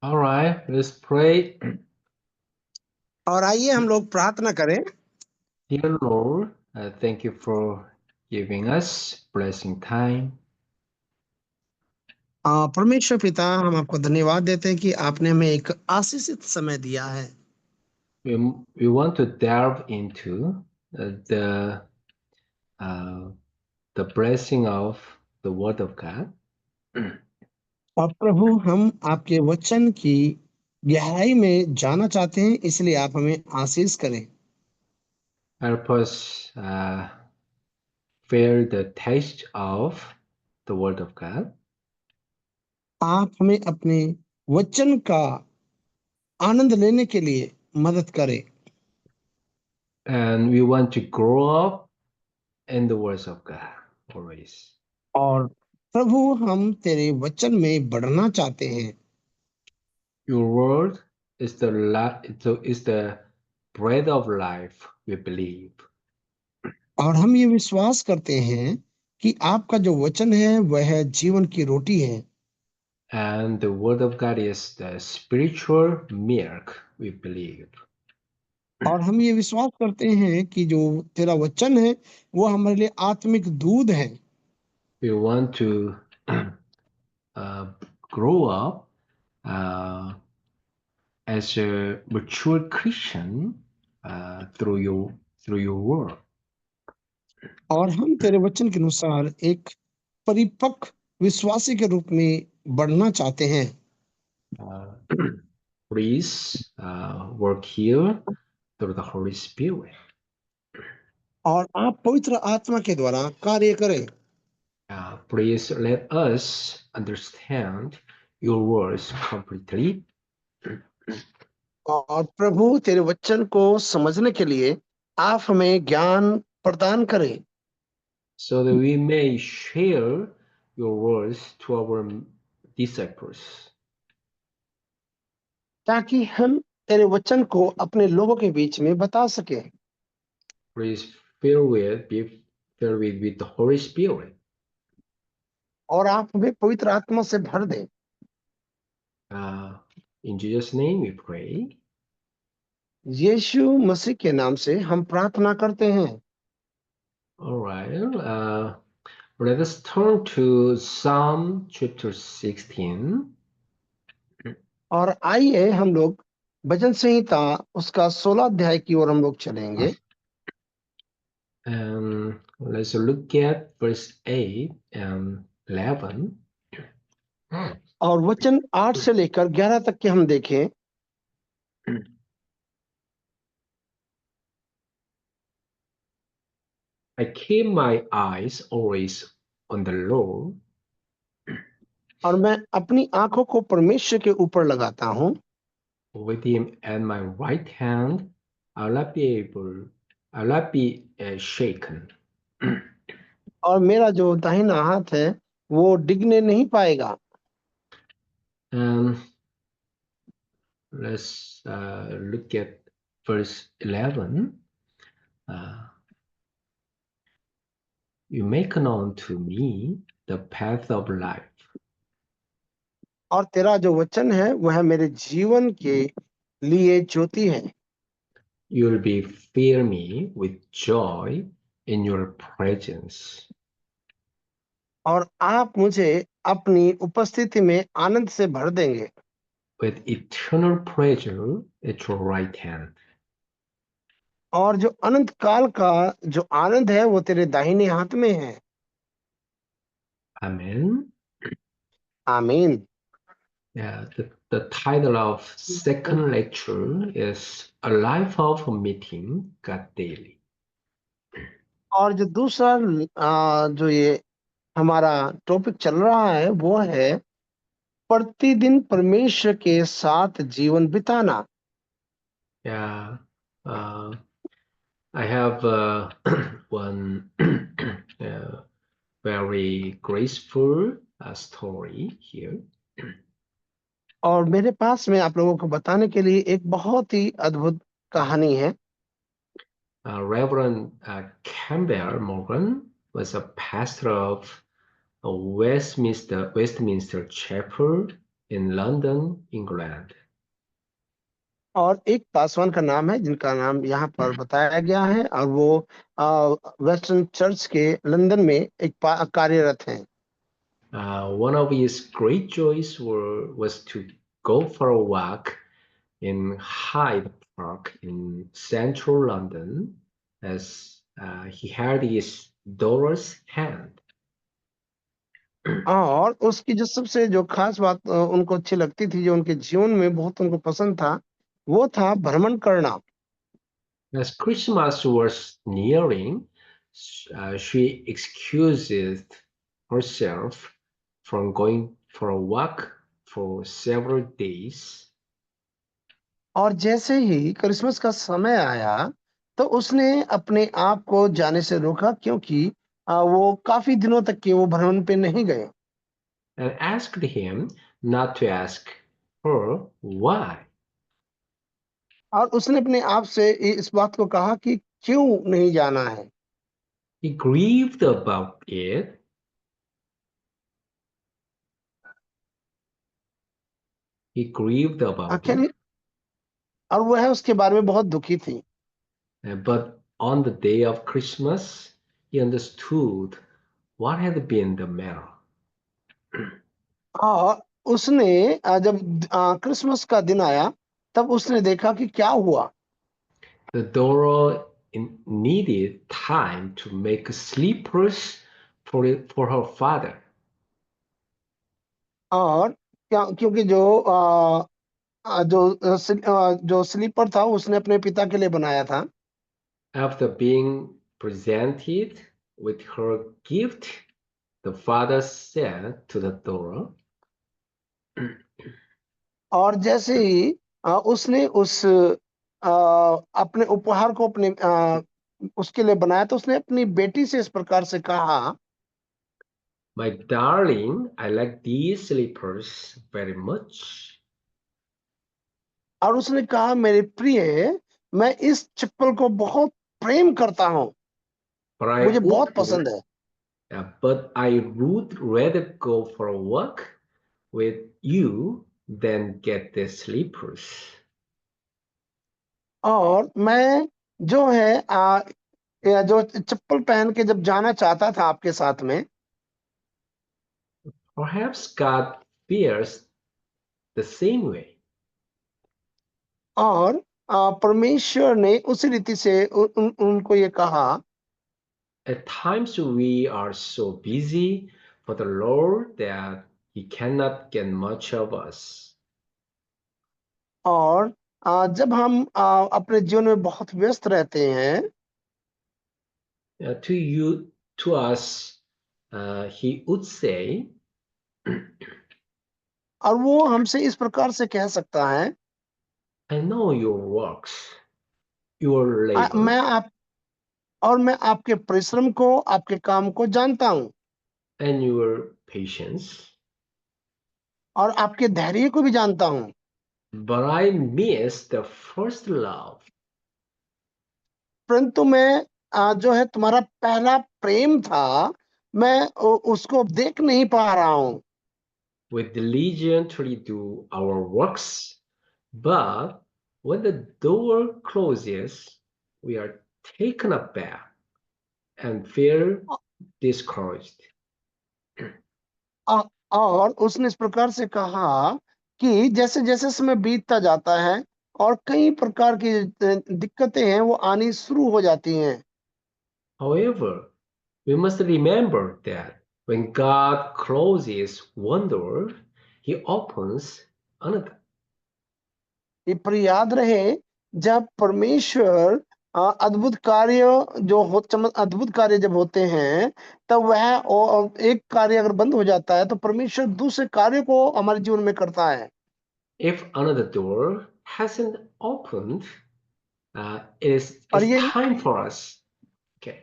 All right, let's pray. और आइए हम लोग प्रार्थना करें। Dear Lord, thank you for giving us blessing time. परमेश्वर पिता, हम आपको धन्यवाद देते हैं कि आपने हमें एक आशीषित समय दिया है। We, we want to delve into the uh, the blessing of the Word of God. और प्रभु, हम आपके वचन की गहराई में जाना चाहते हैं, इसलिए आप हमें आशीष करें। Help us feel the taste of the Word of God, आप हमें अपने वचन का आनंद लेने के लिए मदद करें। and we want to grow up in the words of God always. और प्रभु, हम तेरे वचन में बढ़ना चाहते हैं। Your word is the bread of life, we believe. और हम ये विश्वास करते हैं कि आपका जो वचन है वह जीवन की रोटी है। And the word of God is the spiritual milk, we believe. और हम ये विश्वास करते हैं कि जो तेरा वचन है वो हमारे लिए आत्मिक दूध है। We want to uh, grow up uh, as a mature Christian through your word. और हम तेरे वचन के अनुसार एक परिपक्व विश्वासी के रूप में बढ़ना चाहते हैं। Uh, Please work here through the Holy Spirit. और आप पवित्र आत्मा के द्वारा कार्य करें। Please let us understand your words completely और प्रभु, तेरे वचन को समझने के लिए आप हमें ज्ञान प्रदान करें, so that we may share your words to our disciples. ताकि हम तेरे वचन को अपने लोगों के बीच में बता सकें। Please be filled with the Holy Spirit. और आप हमें पवित्र आत्मा से भर दें। Uh, in Jesus' name we pray. यीशु मसीह के नाम से हम प्रार्थना करते हैं। All right. Let us turn to Psalm chapter 16. और आइए हम लोग भजन संहिता उसका 16 अध्याय की ओर हम लोग चलेंगे। And let's look at verse 8 and 11. और वचन 8 से लेकर 11 तक के हम देखें। I keep my eyes always on the Lord. और मैं अपनी आंखों को परमेश्वर के ऊपर लगाता हूँ। With him at my right hand, I'll not be shaken. और मेरा जो दाहिना हाथ है वो डिगने नहीं पाएगा। And let's look at verse 11. You make known to me the path of life. और तेरा जो वचन है वह मेरे जीवन के लिए ज्योति है। You'll be fill me with joy in your presence. और आप मुझे अपनी उपस्थिति में आनंद से भर देंगे। With eternal pleasure at your right hand. और जो अनंत काल का जो आनंद है वो तेरे दाहिने हाथ में है। Amen. आमीन। Yeah, the title of second lecture is A Life of Meeting God Daily. और जो दूसरा जो ये हमारा टॉपिक चल रहा है वो है प्रतिदिन परमेश्वर के साथ जीवन बिताना। Yeah, uh, I have one very graceful story here. और मेरे पास में आप लोगों को बताने के लिए एक बहुत ही अद्भुत कहानी है। Reverend Campbell Morgan was a pastor of Westminster Chapel in London, England. और एक पासवान का नाम है जिनका नाम यहाँ पर बताया गया है, और वो वेस्टर्न चर्च के लंदन में एक कार्यरत हैं। One of his great joys was to go for a walk in Hyde Park in central London as he held his daughter's hand. और उसकी जो सबसे जो खास बात उनको अच्छी लगती थी, जो उनके जीवन में बहुत उनको पसंद था, वो था भ्रमण करना। As Christmas was nearing, she excused herself from going for a walk for several days. और जैसे ही क्रिसमस का समय आया, तो उसने अपने आप को जाने से रोका, क्योंकि वो काफी दिनों तक के वो भ्रमण पे नहीं गए। And asked him not to ask her why. और उसने अपने आप से इस बात को कहा कि क्यों नहीं जाना है। He grieved about it. He grieved about it. आखिर और वह उसके बारे में बहुत दुखी थी। But on the day of Christmas, he understood what had been the matter. और उसने जब क्रिसमस का दिन आया, तब उसने देखा कि क्या हुआ। The Dora needed time to make slippers for her father. और क्योंकि जो स्लीपर था उसने अपने पिता के लिए बनाया था। After being presented with her gift, the father said to the Dora, और जैसे ही उसने अपने उपहार को उसके लिए बनाया, तो उसने अपनी बेटी से इस प्रकार से कहा। My darling, I like these slippers very much, और उसने कहा, मेरे प्रिय, मैं इस चप्पल को बहुत प्रेम करता हूँ, but मुझे बहुत पसंद है। I would rather go for a walk with you than get the slippers. और मैं जो है जो चप्पल पहन के जब जाना चाहता था आपके साथ में, Perhaps God feels the same way. और परमेश्वर ने उसी रीति से उनको ये कहा। At times we are so busy for the Lord that He cannot get much of us. और जब हम अपने जीवन में बहुत व्यस्त रहते हैं, To us, He would say, और वो हमसे इस प्रकार से कह सकता है, I know your works, your labor, मैं आपके परिश्रम को, आपके काम को जानता हूँ, and your patience, और आपके धैर्य को भी जानता हूँ। but I miss the first love. परंतु मैं जो है तुम्हारा पहला प्रेम था, मैं उसको देख नहीं पा रहा हूँ। We diligently do our works, but when the door closes, we are taken aback and feel discouraged. और उसने इस प्रकार से कहा कि जैसे जैसे समय बीतता जाता है, और कई प्रकार की दिक्कतें हैं वो आनी शुरू हो जाती हैं। However, we must remember that when God closes one door, He opens another. ये पर याद रहे, जब परमेश्वर अद्भुत कार्य जब होते हैं, तब वह एक कार्य अगर बंद हो जाता है, तो परमेश्वर दूसरे कार्य को हमारे जीवन में करता है। If another door hasn't opened, और it's ये time for us. Okay.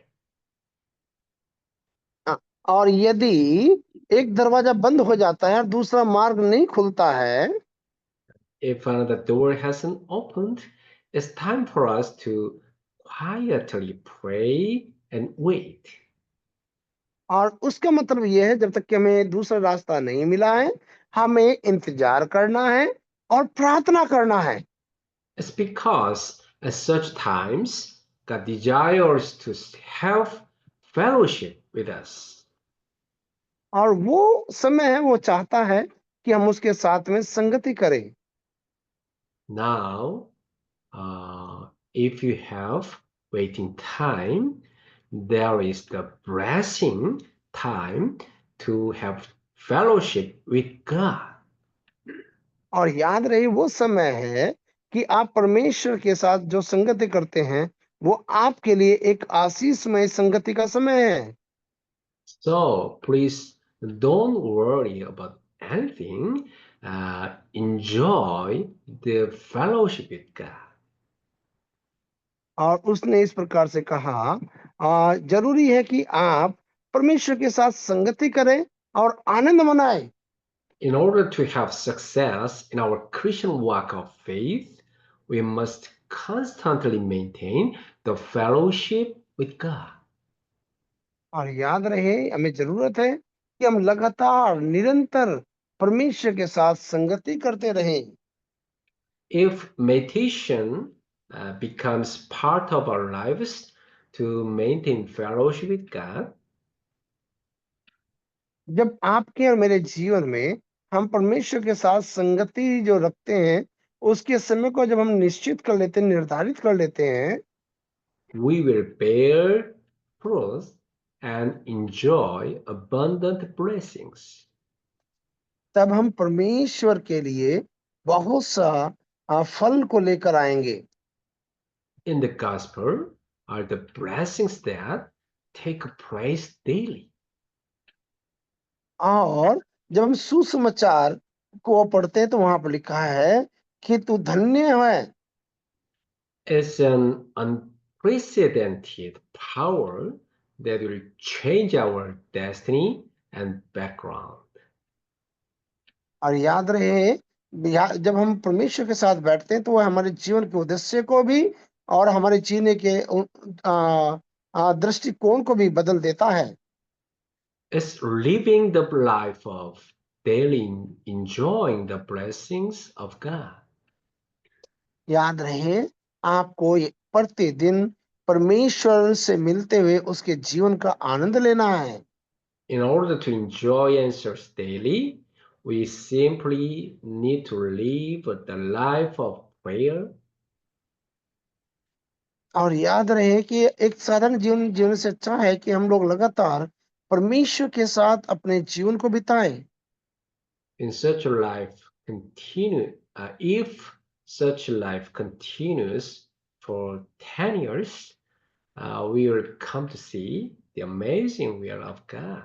अ, और यदि एक दरवाजा बंद हो जाता है और दूसरा मार्ग नहीं खुलता है, If another door hasn't opened, it's time for us to quietly pray and wait. और उसका मतलब यह है, जब तक कि हमें दूसरा रास्ता नहीं मिला है, हमें इंतजार करना है और प्रार्थना करना है। It's because at such times, God desires to have fellowship with us. और वो समय है, वो चाहता है कि हम उसके साथ में संगति करें। Now, if you have waiting time, there is the blessing time to have fellowship with God. और याद रहे, वो समय है कि आप परमेश्वर के साथ जो संगति करते हैं, वो आपके लिए एक आशीषमय संगति का समय है। So please don't worry about anything. Enjoy the fellowship with God. और उसने इस प्रकार से कहा, जरूरी है कि आप परमेश्वर के साथ संगति करें और आनंद मनाएं। In order to have success in our Christian walk of faith, we must constantly maintain the fellowship with God. और याद रहे, हमें जरूरत है कि हम लगातार निरंतर परमेश्वर के साथ संगति करते रहें। If meditation becomes part of our lives to maintain fellowship with God, जब आपके और मेरे जीवन में हम परमेश्वर के साथ संगति जो रखते हैं, उसके समय को जब हम निश्चित कर लेते हैं, निर्धारित कर लेते हैं, we will bear fruit and enjoy abundant blessings. तब हम परमेश्वर के लिए बहुत सा फल को लेकर आएंगे। In the gospel are the blessings that take place daily. और जब हम सुसमाचार को पढ़ते हैं, तो वहां पर लिखा है कि तू धन्य है। It's an unprecedented power that will change our destiny and background. और याद रहे, जब हम परमेश्वर के साथ बैठते हैं, तो वह हमारे जीवन के उद्देश्य को भी और हमारे जीने के दृष्टिकोण को भी बदल देता है। It's living the life of daily enjoying the blessings of God. याद रहे, आपको प्रतिदिन परमेश्वर से मिलते हुए उसके जीवन का आनंद लेना है। In order to enjoy answers daily, we simply need to live the life of prayer. और याद रहे कि एक साधारण जीवन जीवन से अच्छा है कि हम लोग लगातार परमेश्वर के साथ अपने जीवन को बिताएं। In such a life continue, if such a life continues for 10 years, we will come to see the amazing will of God.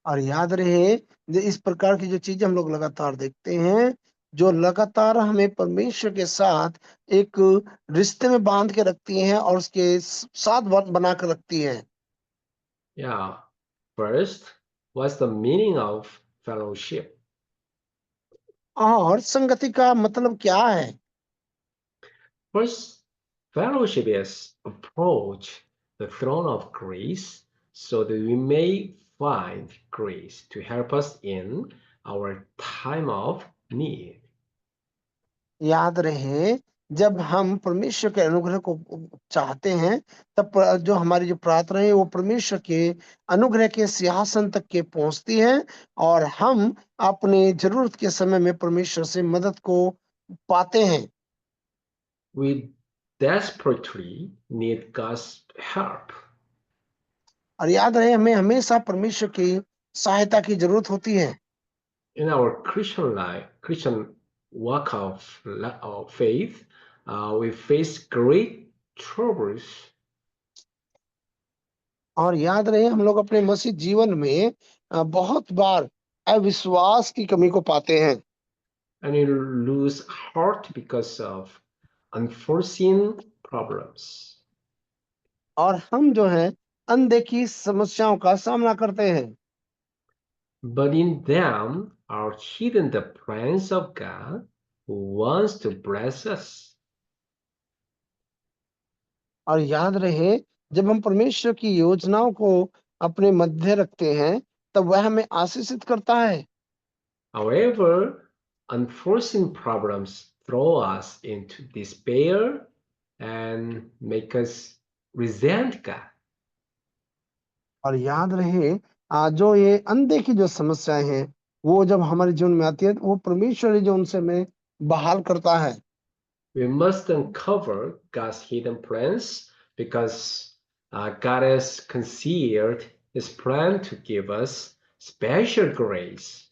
और याद रहे, इस प्रकार की जो चीजें हम लोग लगातार देखते हैं, जो लगातार हमें परमेश्वर के साथ एक रिश्ते में बांध के रखती हैं और उसके साथ बना कर रखती हैं। Yeah. First, what's the meaning of fellowship? और संगति का मतलब क्या है? First, fellowship is approach the throne of grace so that we may find grace to help us in our time of need. याद रहे, जब हम परमेश्वर के अनुग्रह को चाहते हैं, तब जो हमारी जो प्रार्थना है, वो परमेश्वर के अनुग्रह के सिंहासन तक के पहुंचती है और हम अपनी जरूरत के समय में परमेश्वर से मदद को पाते हैं। We desperately need God's help. और याद रहे, हमें हमेशा परमेश्वर की सहायता की जरूरत होती है। In our Christian life, Christian walk of faith, we face great troubles. और याद रहे, हम लोग अपने मसीह जीवन में बहुत बार अविश्वास की कमी को पाते हैं। And you lose heart because of unforeseen problems. और हम जो है अनदेखी समस्याओं का सामना करते हैं। But in them are hidden the plans of God who wants to bless us. और याद रहे, जब हम परमेश्वर की योजनाओं को अपने मध्य रखते हैं, तब वह हमें आशीषित करता है। However, unforeseen problems throw us into despair and make us resent God. और याद रहे जो ये अनदेखी जो समस्याएं हैं वो जब हमारे जीवन में आती है वो परमेश्वर ही जो उनसे हमें बहाल करता है। We must uncover God's hidden plans because God has concealed His plan to give us special grace.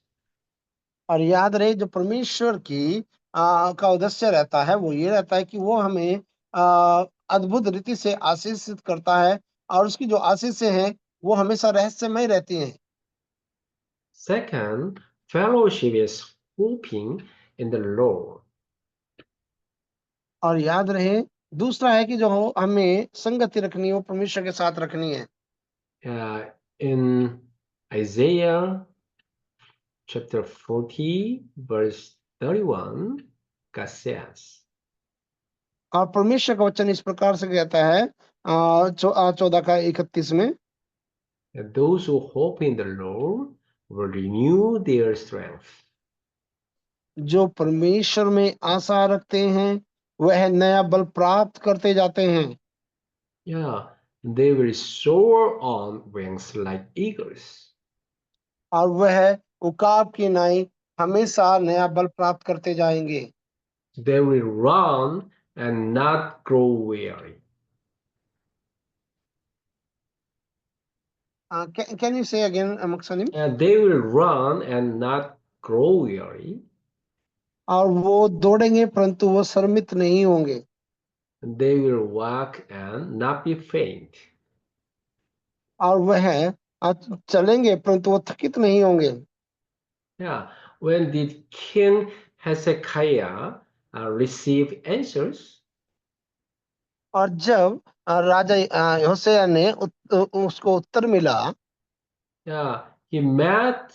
और याद रहे जो परमेश्वर की का उद्देश्य रहता है वो ये रहता है कि वो हमें अद्भुत रीति से आशीषित करता है और उसकी जो आशीषें हैं वो हमेशा रहस्यमय रहती हैं। Second, fellowship is hoping in the Lord. और याद रहे दूसरा है कि जो हमें संगति रखनी है वो परमेश्वर के साथ रखनी है। In Isaiah chapter 40, verse 31, God says, और परमेश्वर का वचन इस प्रकार से कहता है 14 का 31 में, and those who hope in the Lord will renew their strength. जो परमेश्वर में आशा रखते हैं वह नया बल प्राप्त करते जाते हैं। Yeah, they will soar on wings like eagles. और वह उकाब की नाई हमेशा नया बल प्राप्त करते जाएंगे। They will run and not grow weary. Can you से again मकसनिम? And they will run and not grow weary. और वो दौड़ेंगे परंतु वो शर्मित नहीं होंगे। They will walk and not be faint. और वह चलेंगे परंतु वो थकित नहीं होंगे। Yeah, when did King Hezekiah receive answers? और जब राजा होशेया ने उसको उत्तर मिला, Yeah, he met.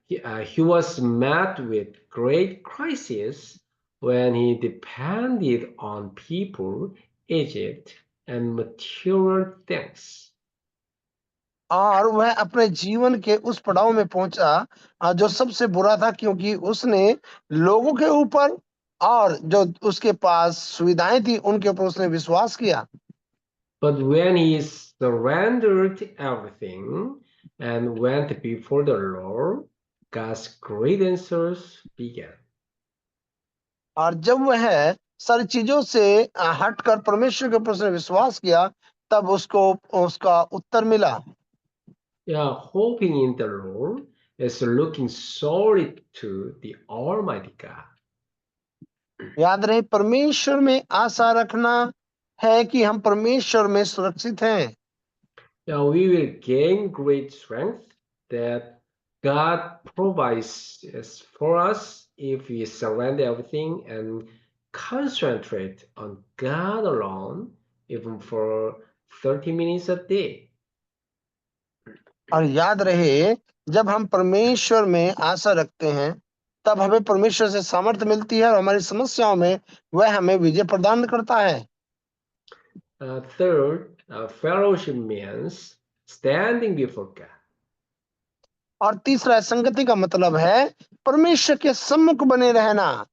He was met with great crisis when he depended on people, Egypt, and material things. और वह अपने जीवन के उस पड़ाव में पहुंचा जो सबसे बुरा था क्योंकि उसने लोगों के ऊपर और जो उसके पास सुविधाएं थी उनके ऊपर उसने विश्वास किया। But when he surrendered everything and went before the Lord, God's great answers began. और जब वह सारी चीजों से हटकर परमेश्वर के ऊपर उसने विश्वास किया तब उसको उसका उत्तर मिला। Yeah, hoping in the Lord is looking solely to the Almighty God. याद रहे परमेश्वर में आशा रखना है कि हम परमेश्वर में सुरक्षित हैं। Now we will gain great strength that God provides for us if we surrender everything and concentrate on God alone, even for 30 minutes a day. और याद रहे जब हम परमेश्वर में आशा रखते हैं तब हमें परमेश्वर से सामर्थ्य मिलती है और हमारी समस्याओं में वह हमें विजय प्रदान करता है। Third, fellowship means standing before God. और तीसरा संगति का मतलब है परमेश्वर के सम्मुख बने रहना।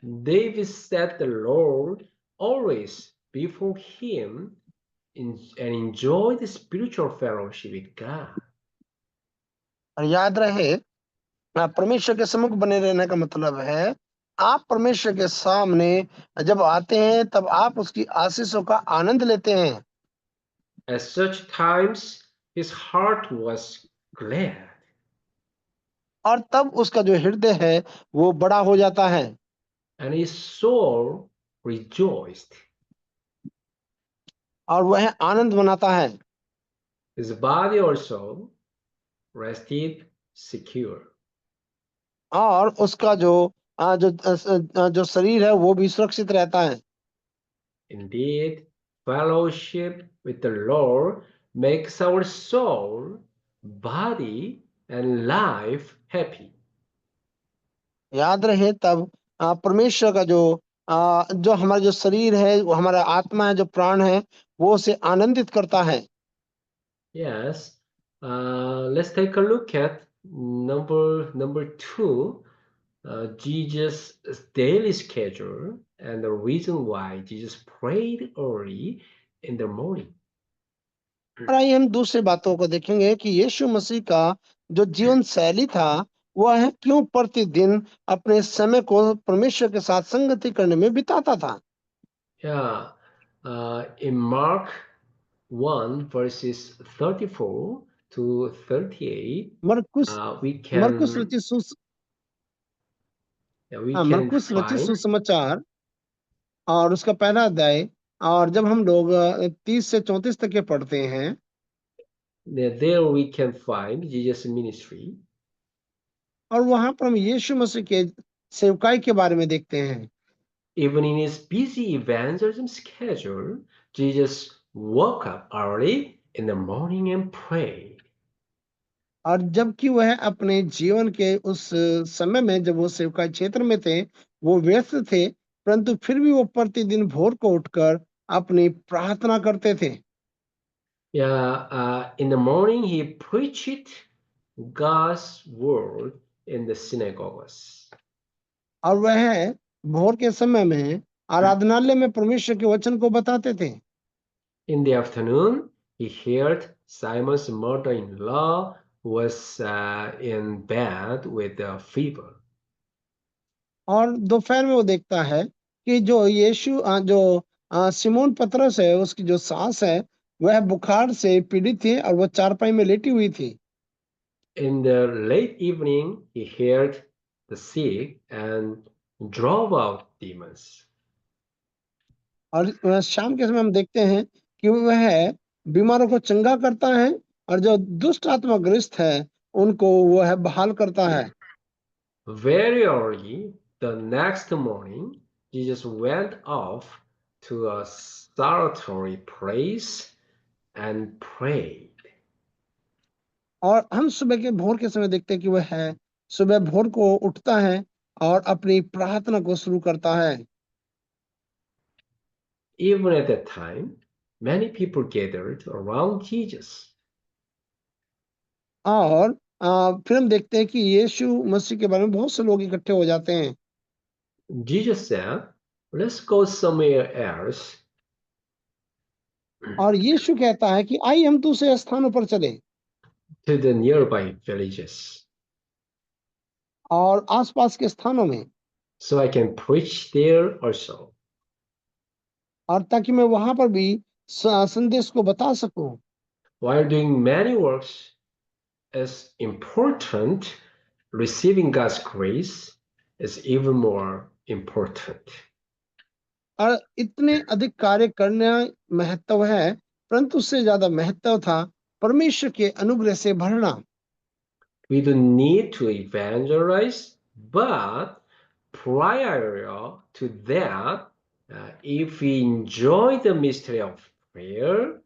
David set the Lord always before him and enjoy the spiritual fellowship with God. और याद रहे परमेश्वर के सम्मुख बने रहने का मतलब है आप परमेश्वर के सामने जब आते हैं तब आप उसकी आशीषों का आनंद लेते हैं। At such times, his heart was glad. और तब उसका जो हृदय है वो बड़ा हो जाता है And his soul rejoiced. और वह आनंद मनाता है। His body also rested secure. और उसका जो शरीर है वो भी सुरक्षित रहता है। Indeed, fellowship with the Lord makes our soul, body, and life happy. याद रहे तब परमेश्वर का जो हमारा जो शरीर है वो हमारा आत्मा है जो प्राण है वो उसे आनंदित करता है। Yes, let's take a look at Number two, Jesus' daily schedule and the reason why Jesus prayed early in the morning. और आइए हम दूसरी बातों को देखेंगे कि यीशु मसीह का जो जीवन शैली था वह है क्यों प्रतिदिन अपने समय को परमेश्वर के साथ संगति करने में बिताता था। Yeah, in Mark 1 verses 34 to 38, मरकुस we मरकुस can रचित सुस we हाँ, can मरकुस रचित find सुसमाचार और उसका पहला अध्याय, और जब हम लोग 30 से 34 तक के पढ़ते हैं that there we can find Jesus' ministry. और वहां पर हम यीशु मसीह के सेवकाई के बारे में देखते हैं। Even in his busy evangelism schedule, Jesus woke up early in the morning and prayed. और जबकि वह अपने जीवन के उस समय में जब वो सेवकाई क्षेत्र में थे वो व्यस्त थे, परंतु फिर भी वो प्रतिदिन भोर को उठकर अपनी प्रार्थना करते थे। Yeah, in the morning he preached God's word in the synagogues. और वह भोर के समय में आराधनालय में परमेश्वर के वचन को बताते थे। In the afternoon, he heard Simon's mother-in-law was in bed with a fever. और दोपहर में वो देखता है कि जो सिमोन पतरस है उसकी जो सास है वह बुखार से पीड़ित थी और वो चारपाई में लेटी हुई थी। In the late evening, he heard the sick and drove out demons. और शाम के समय हम देखते हैं कि वह बीमारों को चंगा करता है और जो दुष्ट आत्मा ग्रस्त है उनको वह बहाल करता है। Very early the next morning, Jesus went off to a solitary place and prayed. और हम सुबह के भोर के समय देखते हैं कि वह है सुबह भोर को उठता है और अपनी प्रार्थना को शुरू करता है। Even at that time, many people gathered around Jesus. और फिर हम देखते हैं कि यीशु मसीह के बारे में बहुत से लोग इकट्ठे हो जाते हैं। Jesus said, "Let's go somewhere else." और यीशु कहता है कि आइए हम दूसरे स्थानों पर चले To the nearby villages, और आसपास के स्थानों में, so I can preach there also. और ताकि मैं वहां पर भी संदेश को बता सकूं। While doing many works is important, receiving God's grace is even more important. और इतने अधिक कार्य करना महत्व है, परंतु उससे ज्यादा महत्व था परमेश्वर के अनुग्रह से भरना। We don't need to evangelize, but prior to that, if we enjoy the mystery of prayer,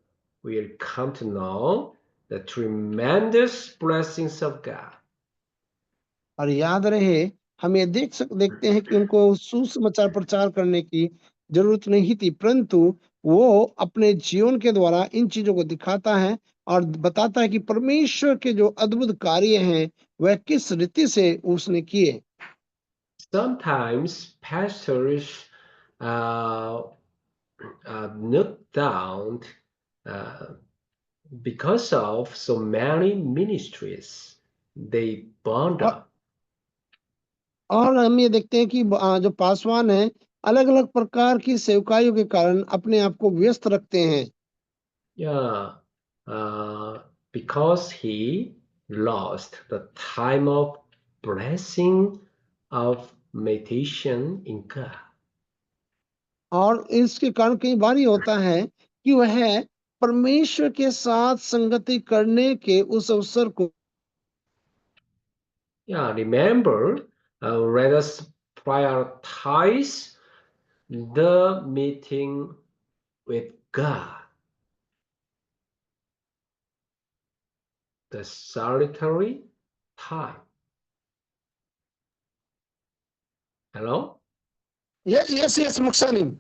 we'll come to know the tremendous blessings of God. और याद रहे, हम ये देखते हैं कि उनको सुसमाचार प्रचार करने की जरूरत नहीं थी, परंतु वो अपने जीवन के द्वारा इन चीजों को दिखाता है और बताता है कि परमेश्वर के जो अद्भुत कार्य हैं वह किस रीति से उसने किए। Sometimes pastors uh, look down uh, because of so many ministries they burned और up. और हम ये देखते हैं कि जो पासवान हैं अलग अलग प्रकार की सेवकाइयों के कारण अपने आप को व्यस्त रखते हैं। Yeah, because he lost the time of blessing of meditation in God. और इसके कारण कई बार ये होता है कि वह परमेश्वर के साथ संगति करने के उस अवसर को Yeah, remember, let us prioritize the meeting with God, the solitary time. Hello? Yes yes मुक्सानी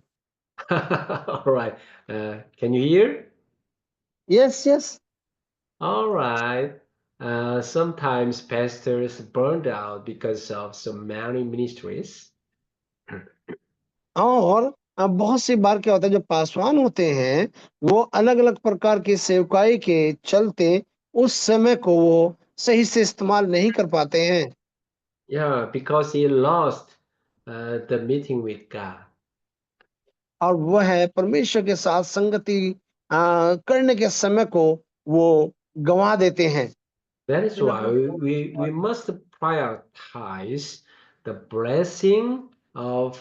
All right. Can you hear? Yes yes All right. Sometimes pastors burned out because of so many ministries. और अब बहुत सी बार क्या होता है, जो पासवान होते हैं वो अलग अलग प्रकार की सेवकाई के चलते उस समय को वो सही से इस्तेमाल नहीं कर पाते हैं। Yeah, because he lost the meeting with God. और वह है परमेश्वर के साथ संगति करने के समय को वो गंवा देते हैं। That is why we must prioritize the blessing of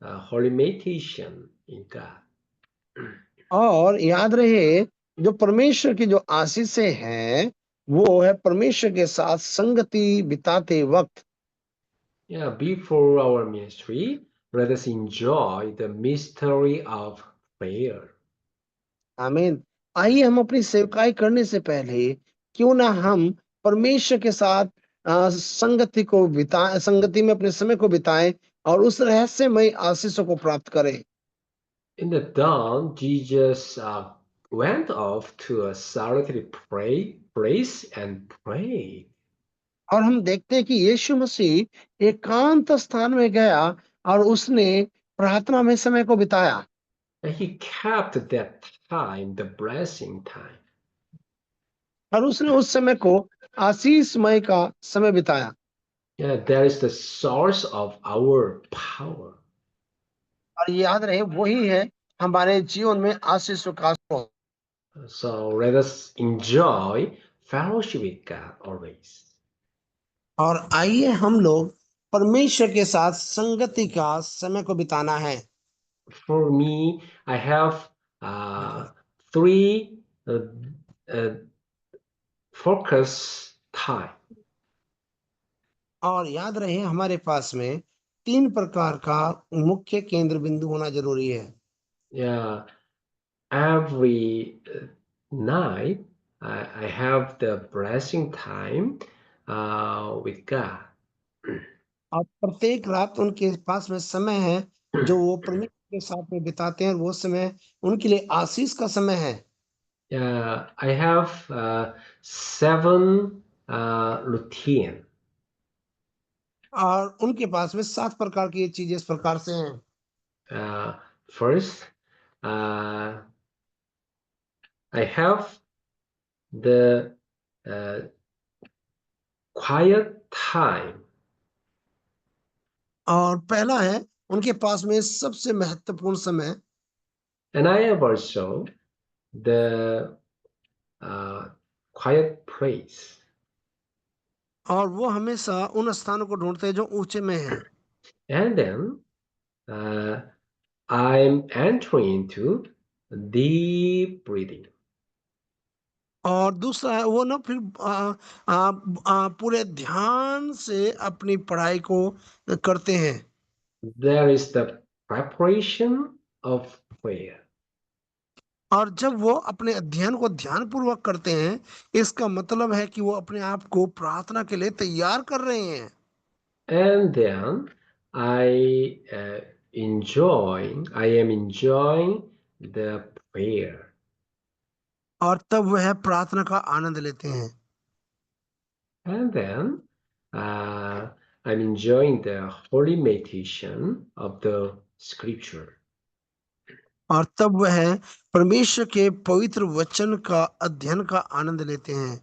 holy meditation in God. और याद रहे, जो परमेश्वर की जो आशीषें हैं वो है परमेश्वर के साथ संगति बिताते वक्त। Yeah, before our ministry, let us enjoy the mystery of prayer. आमीन। आइए हम अपनी सेवकाई करने से पहले क्यों ना हम परमेश्वर के साथ संगति में अपने समय को बिताएं और उस रहस्यमय आशीषों को प्राप्त करें। In the dawn, Jesus went off to a solitary place and prayed. और हम देखते हैं कि यीशु मसीह एकांत स्थान में गया और उसने प्रार्थना में समय को बिताया। And he kept that time the blessing time. और उसने उस समय को आशीषमय का समय बिताया। Yeah, that is the source of our power. और याद रहे वही है हमारे जीवन में आशीषों का स्रोत। So let us enjoy fellowship with God always. और आइए हम लोग परमेश्वर के साथ संगति का समय को बिताना है। For me, I have three uh, focus time. और याद रहे हमारे पास में 3 प्रकार का मुख्य केंद्र बिंदु होना जरूरी है। Yeah, every night I have the blessing time with God. और प्रत्येक रात उनके पास में समय है जो वो परमेश्वर के साथ में बिताते हैं, और वो समय उनके लिए आशीष का समय है। I have seven routine. और उनके पास में 7 प्रकार की ये चीजें इस प्रकार से हैं। First, uh, I have the uh, quiet time, और पहला है उनके पास में सबसे महत्वपूर्ण समय, and I have also the uh, quiet place. और वो हमेशा उन स्थानों को ढूंढते हैं जो ऊंचे में हैं। And then uh, I'm entering into deep breathing. और दूसरा है वो ना फिर पूरे ध्यान से अपनी पढ़ाई को करते हैं। There is the preparation of prayer. और जब वो अपने अध्ययन को ध्यानपूर्वक करते हैं, इसका मतलब है कि वो अपने आप को प्रार्थना के लिए तैयार कर रहे हैं। And then I am enjoying the prayer. और तब वह प्रार्थना का आनंद लेते हैं। And then uh, I'm enjoying the holy meditation of the scripture. और तब वह परमेश्वर के पवित्र वचन का अध्ययन का आनंद लेते हैं।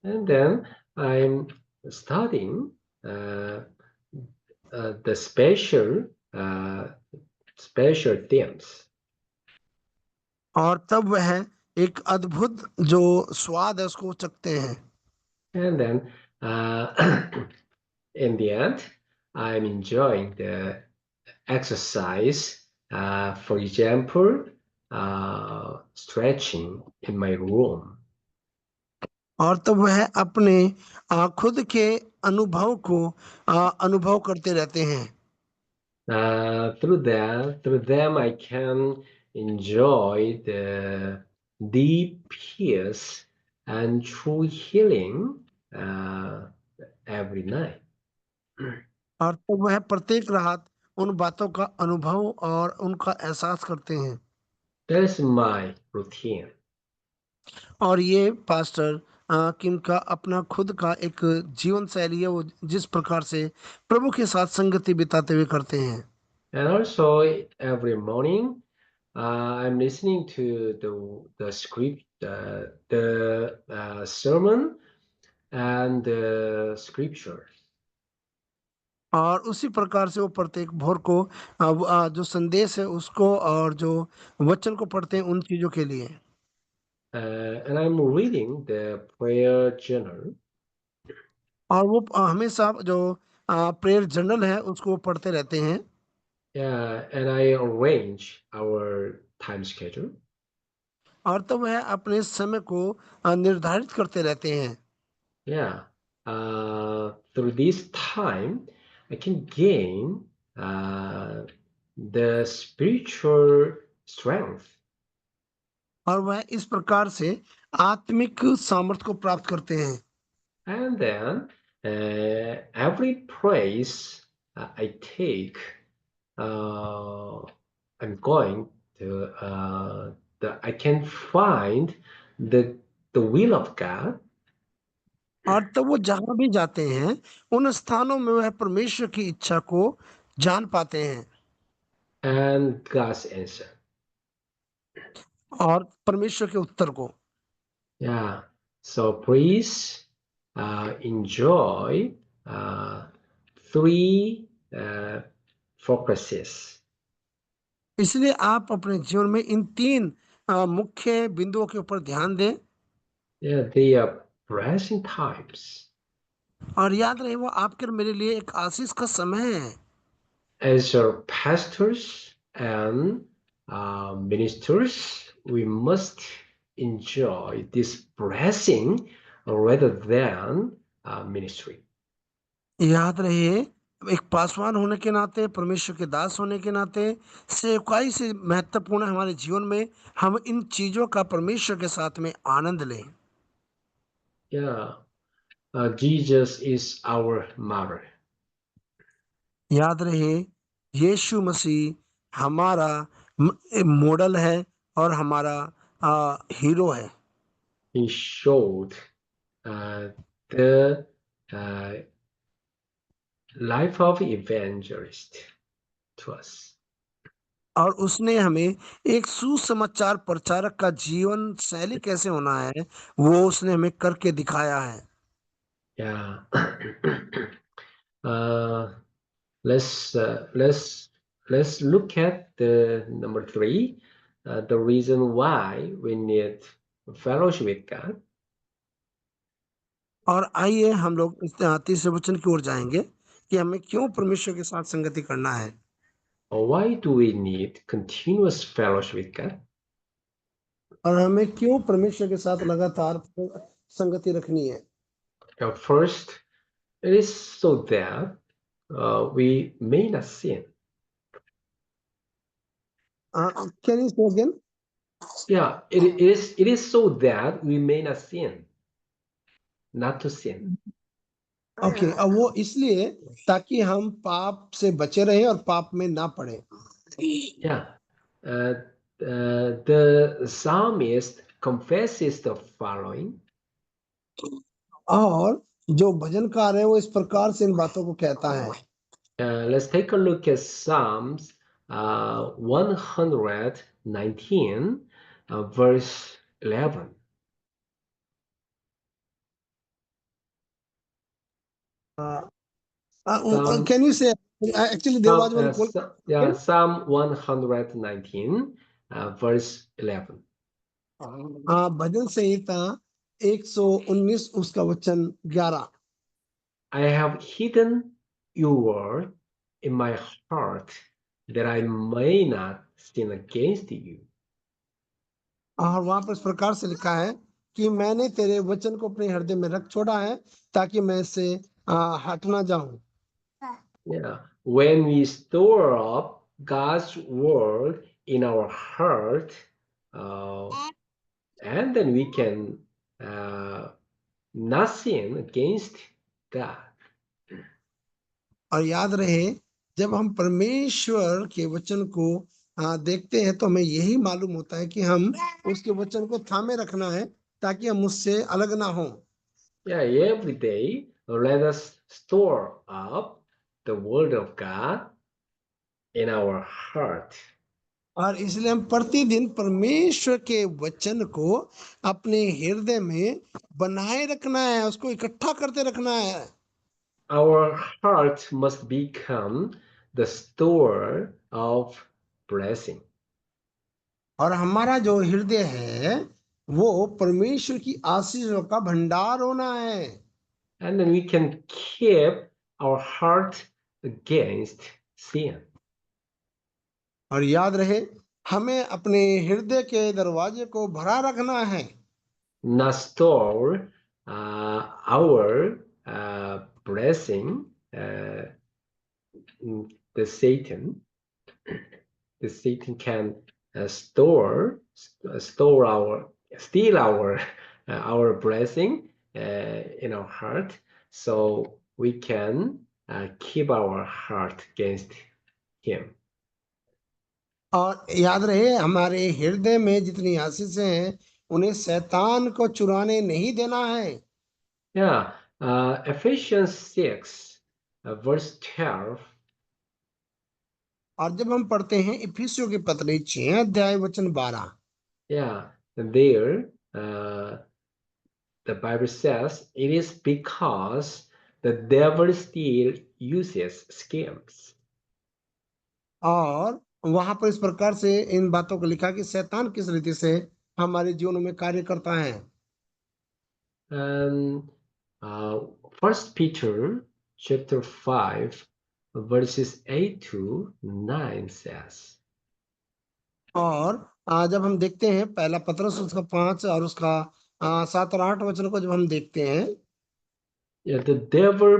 And then I'm studying the uh, special themes. और तब वह एक अद्भुत जो स्वाद है उसको चखते हैं। And then in the end, I'm enjoying the exercise. For example, stretching in my room. और तब वह अपने खुद के अनुभव को अनुभव करते रहते हैं। Through them, I can enjoy the deep peace and true healing uh, every night. और तब वह प्रत्येक रात उन बातों का अनुभव और उनका एहसास करते हैं। That's my routine. और ये पास्टर कि इनका अपना खुद का एक जीवन शैली है, वो जिस प्रकार से प्रभु के साथ संगति बिताते हुए करते हैं। And also every morning, I'm listening to the script, the sermon and the scripture. और उसी प्रकार से वो प्रत्येक भोर को जो संदेश है उसको और जो वचन को पढ़ते हैं उन चीजों के लिए। And I'm reading the prayer journal. और वो हमेशा जो प्रेयर जर्नल है उसको वो पढ़ते रहते हैं। Yeah, and I arrange our time schedule. और तब वह अपने समय को निर्धारित करते रहते हैं। Yeah, through this time, I can gain the spiritual strength. और वह इस प्रकार से आत्मिक सामर्थ्य को प्राप्त करते हैं। And then every place I take, uh, I'm going to I can find the the will of God और तब वो जहाँ भी जाते हैं, उन स्थानों में वह परमेश्वर की इच्छा को जान पाते हैं and God's answer. और परमेश्वर के उत्तर को। Yeah. So please enjoy three focuses. इसलिए आप अपने जीवन में इन 3 मुख्य बिंदुओं के ऊपर ध्यान दें Yeah, they are blessing times. और याद रहे वो आपके और मेरे लिए एक आशीष का समय है। As your pastors and ministers, we must enjoy this blessing rather than ministry. याद रहे एक पासवान होने के नाते, परमेश्वर के दास होने के नाते, सेवकाई से महत्वपूर्ण है हमारे जीवन में हम इन चीज़ों का परमेश्वर के साथ में आनंद लें। Yeah, Jesus is our mother. याद रहे यीशु मसीह हमारा मॉडल है और हमारा हीरो है। He showed uh, the uh, life of evangelist to us. और उसने हमें एक सुसमाचार प्रचारक का जीवन शैली कैसे होना है, वो उसने हमें करके दिखाया है। Yeah. uh, let's uh, let's let's look at the number three, the reason why we need fellowship with God. और आइए हम लोग इस तीसरे वचन की ओर जाएंगे कि हमें क्यों परमेश्वर के साथ संगति करना है Or why do we need continuous fellowship with God? और हमें क्यों परमेश्वर के साथ लगातार संगति रखनी है। First, it is so that we may not sin. Can you से again? Yeah, it is so that we may not sin, not to sin. Okay, अब वो इसलिए ताकि हम पाप से बचे रहें और पाप में ना पड़े। Yeah. Uh, the psalmist confesses the following. और जो भजनकार है वो इस प्रकार से इन बातों को कहता है। Let's take a look at Psalms 119, verse 11. Psalm, can you say actually there was one call. yeah, Psalm 119, verse 11. भजन संहिता 119 उसका वचन 11। I have hidden your word in my heart that I may not sin against you. और वहां पर इस प्रकार से लिखा है कि मैंने तेरे वचन को अपने हृदय में रख छोड़ा है ताकि मैं इससे हट ना जाऊं। Yeah, when we store up God's word in our heart, uh, and then we can not sin against God. और याद रहे जब हम परमेश्वर के वचन को देखते हैं तो हमें यही मालूम होता है कि हम उसके वचन को थामे रखना है ताकि हम उससे अलग ना हो। Yeah, every day, let us store up the Word of God in our heart. और इसलिए हम प्रतिदिन परमेश्वर के वचन को अपने हृदय में बनाए रखना है, उसको इकट्ठा करते रखना है। Our heart must become the store of blessing. और हमारा जो हृदय है वो परमेश्वर की आशीषों का भंडार होना है। And then we can keep our heart against sin. और याद रहे, हमें अपने हृदय के दरवाजे को भरा रखना है। Not store our blessing, the Satan. The Satan can store our steal our blessing in our heart, so we can keep our heart against him. और याद रहे, हमारे हृदय में जितनी आशीषें हैं उन्हें शैतान को चुराने नहीं देना है। Yeah, Ephesians 6, verse 12. और जब हम पढ़ते हैं इफिसियों की पत्री 6 अध्याय वचन 12, Yeah, and there the Bible says it is because the devil still uses schemes. और वहां पर इस प्रकार से इन बातों को लिखा कि शैतान किस रीति से हमारे जीवन में कार्य करता है। And uh, First Peter chapter 5, verses 8 to 9 says, और जब हम देखते हैं पहला पत्रस उसका 5 और उसका 7 और 8 वचन को जब हम देखते हैं, yeah, the devil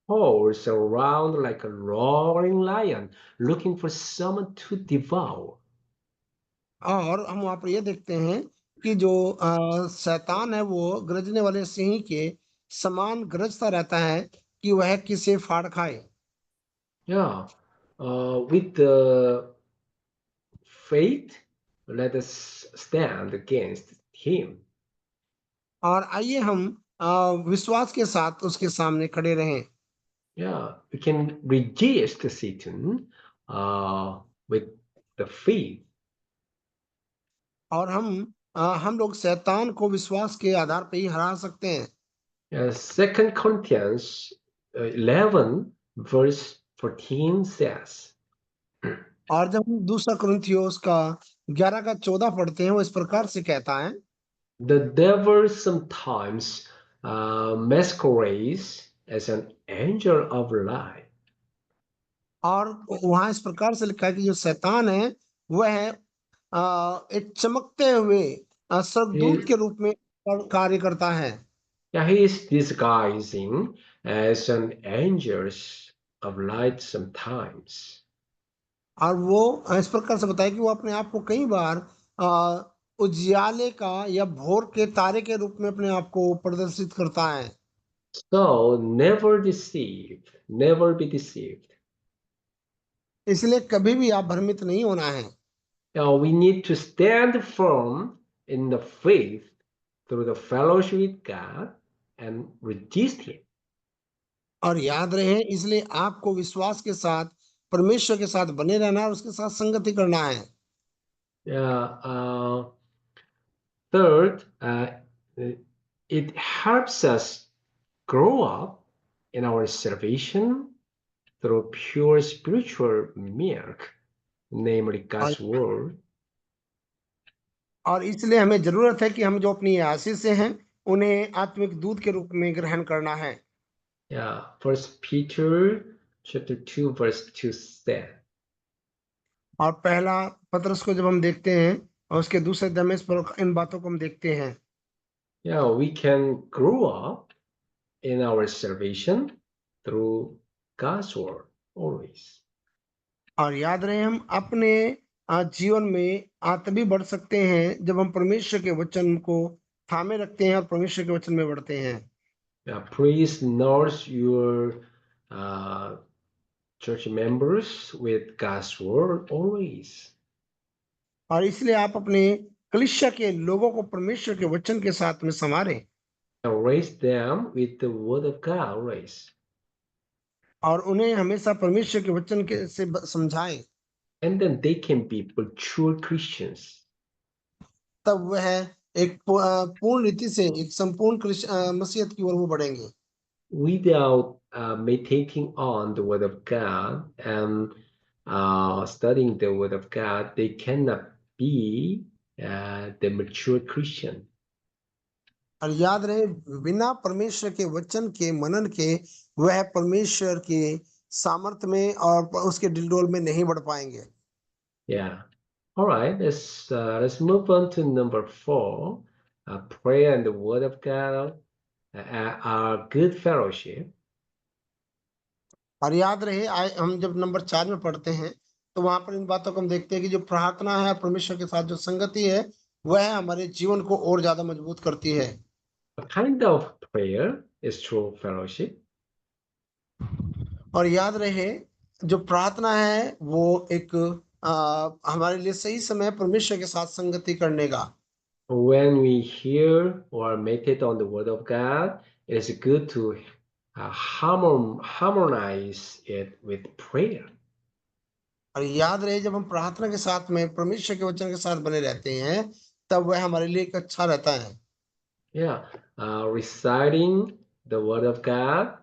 prowls around like a roaring lion, looking for someone to devour. और हम वहां पर ये देखते हैं कि जो शैतान है वो गरजने वाले सिंह के समान गरजता रहता है कि वह किसे फाड़ खाए। Yeah, with the faith, let us stand against him. और आइए हम विश्वास के साथ उसके सामने खड़े रहें। Yeah, we can resist Satan with the faith. और हम लोग शैतान को विश्वास के आधार पे ही हरा सकते हैं। Second Corinthians 11, verse 14 says, और जब हम दूसरा कुरिन्थियोस का 11 का 14 पढ़ते हैं, वो इस प्रकार से कहता है, the devil sometimes masquerades as an angel of light. और वहां इस प्रकार से लिखा है कि जो शैतान है वह एक चमकते हुए स्वर्गदूत He, के रूप में कार्य करता है। yeah, he is disguising as an angel of light sometimes. और वो इस प्रकार से बताया कि वो अपने आप को कई बार अ, उजियाले का या भोर के तारे के रूप में अपने आप को प्रदर्शित करता है। So never be deceived. इसलिए कभी भी आप भ्रमित नहीं होना है। We need to stand firm in the faith through the fellowship with God and resist Him. और याद रहे, इसलिए आपको विश्वास के साथ परमेश्वर के साथ बने रहना है और उसके साथ संगति करना है। Yeah, third, it helps us grow up in our salvation through pure spiritual milk, namely और God's word. इसलिए हमें जरूरत है कि हम जो अपनी आशीष से हैं उन्हें आत्मिक दूध के रूप में ग्रहण करना है। Yeah, First Peter chapter 2, verse 2 said, और पहला पत्रस को जब हम देखते हैं और उसके दूसरे अध्याय में इन बातों को हम देखते हैं। yeah, we can grow up in our salvation through God's word always. और याद रहे, हम अपने जीवन में तभी बढ़ सकते हैं जब हम परमेश्वर के वचन को थामे रखते हैं और परमेश्वर के वचन में बढ़ते हैं। Yeah, please nourish your uh, church members with God's word always. और इसलिए आप अपने कलीसिया के लोगों को परमेश्वर के वचन के साथ में संवारें। and raise them with the word of God always. और उन्हें हमेशा परमेश्वर के वचन के से समझाएं, And then they can be mature Christians. तब वह एक पूर्ण रीति से एक संपूर्ण मसीहत की ओर वो बढ़ेंगे। Without meditating on the Word of God and studying the Word of God, they cannot be the mature Christian. और याद रहे, बिना परमेश्वर के वचन के मनन के वह परमेश्वर के सामर्थ्य में और उसके डिलडोल में नहीं बढ़ पाएंगे। Yeah. All right. Let's move on to number 4. Prayer and the Word of God are good fellowship. और याद रहे, हम जब नंबर 4 में पढ़ते हैं तो वहां पर इन बातों को हम देखते हैं कि जो प्रार्थना है परमेश्वर के साथ जो संगति है वह हमारे जीवन को और ज्यादा मजबूत करती है। A kind of prayer is true fellowship. और याद रहे, जो प्रार्थना है वो एक हमारे लिए सही समय है परमेश्वर के साथ संगति करने का। When we hear or meditate on the Word of God, it is good to harmonize it with prayer. और याद रहे, जब हम प्रार्थना के साथ में परमेश्वर के वचन के साथ बने रहते हैं तब वह हमारे लिए एक अच्छा रहता है। Yeah, reciting the Word of God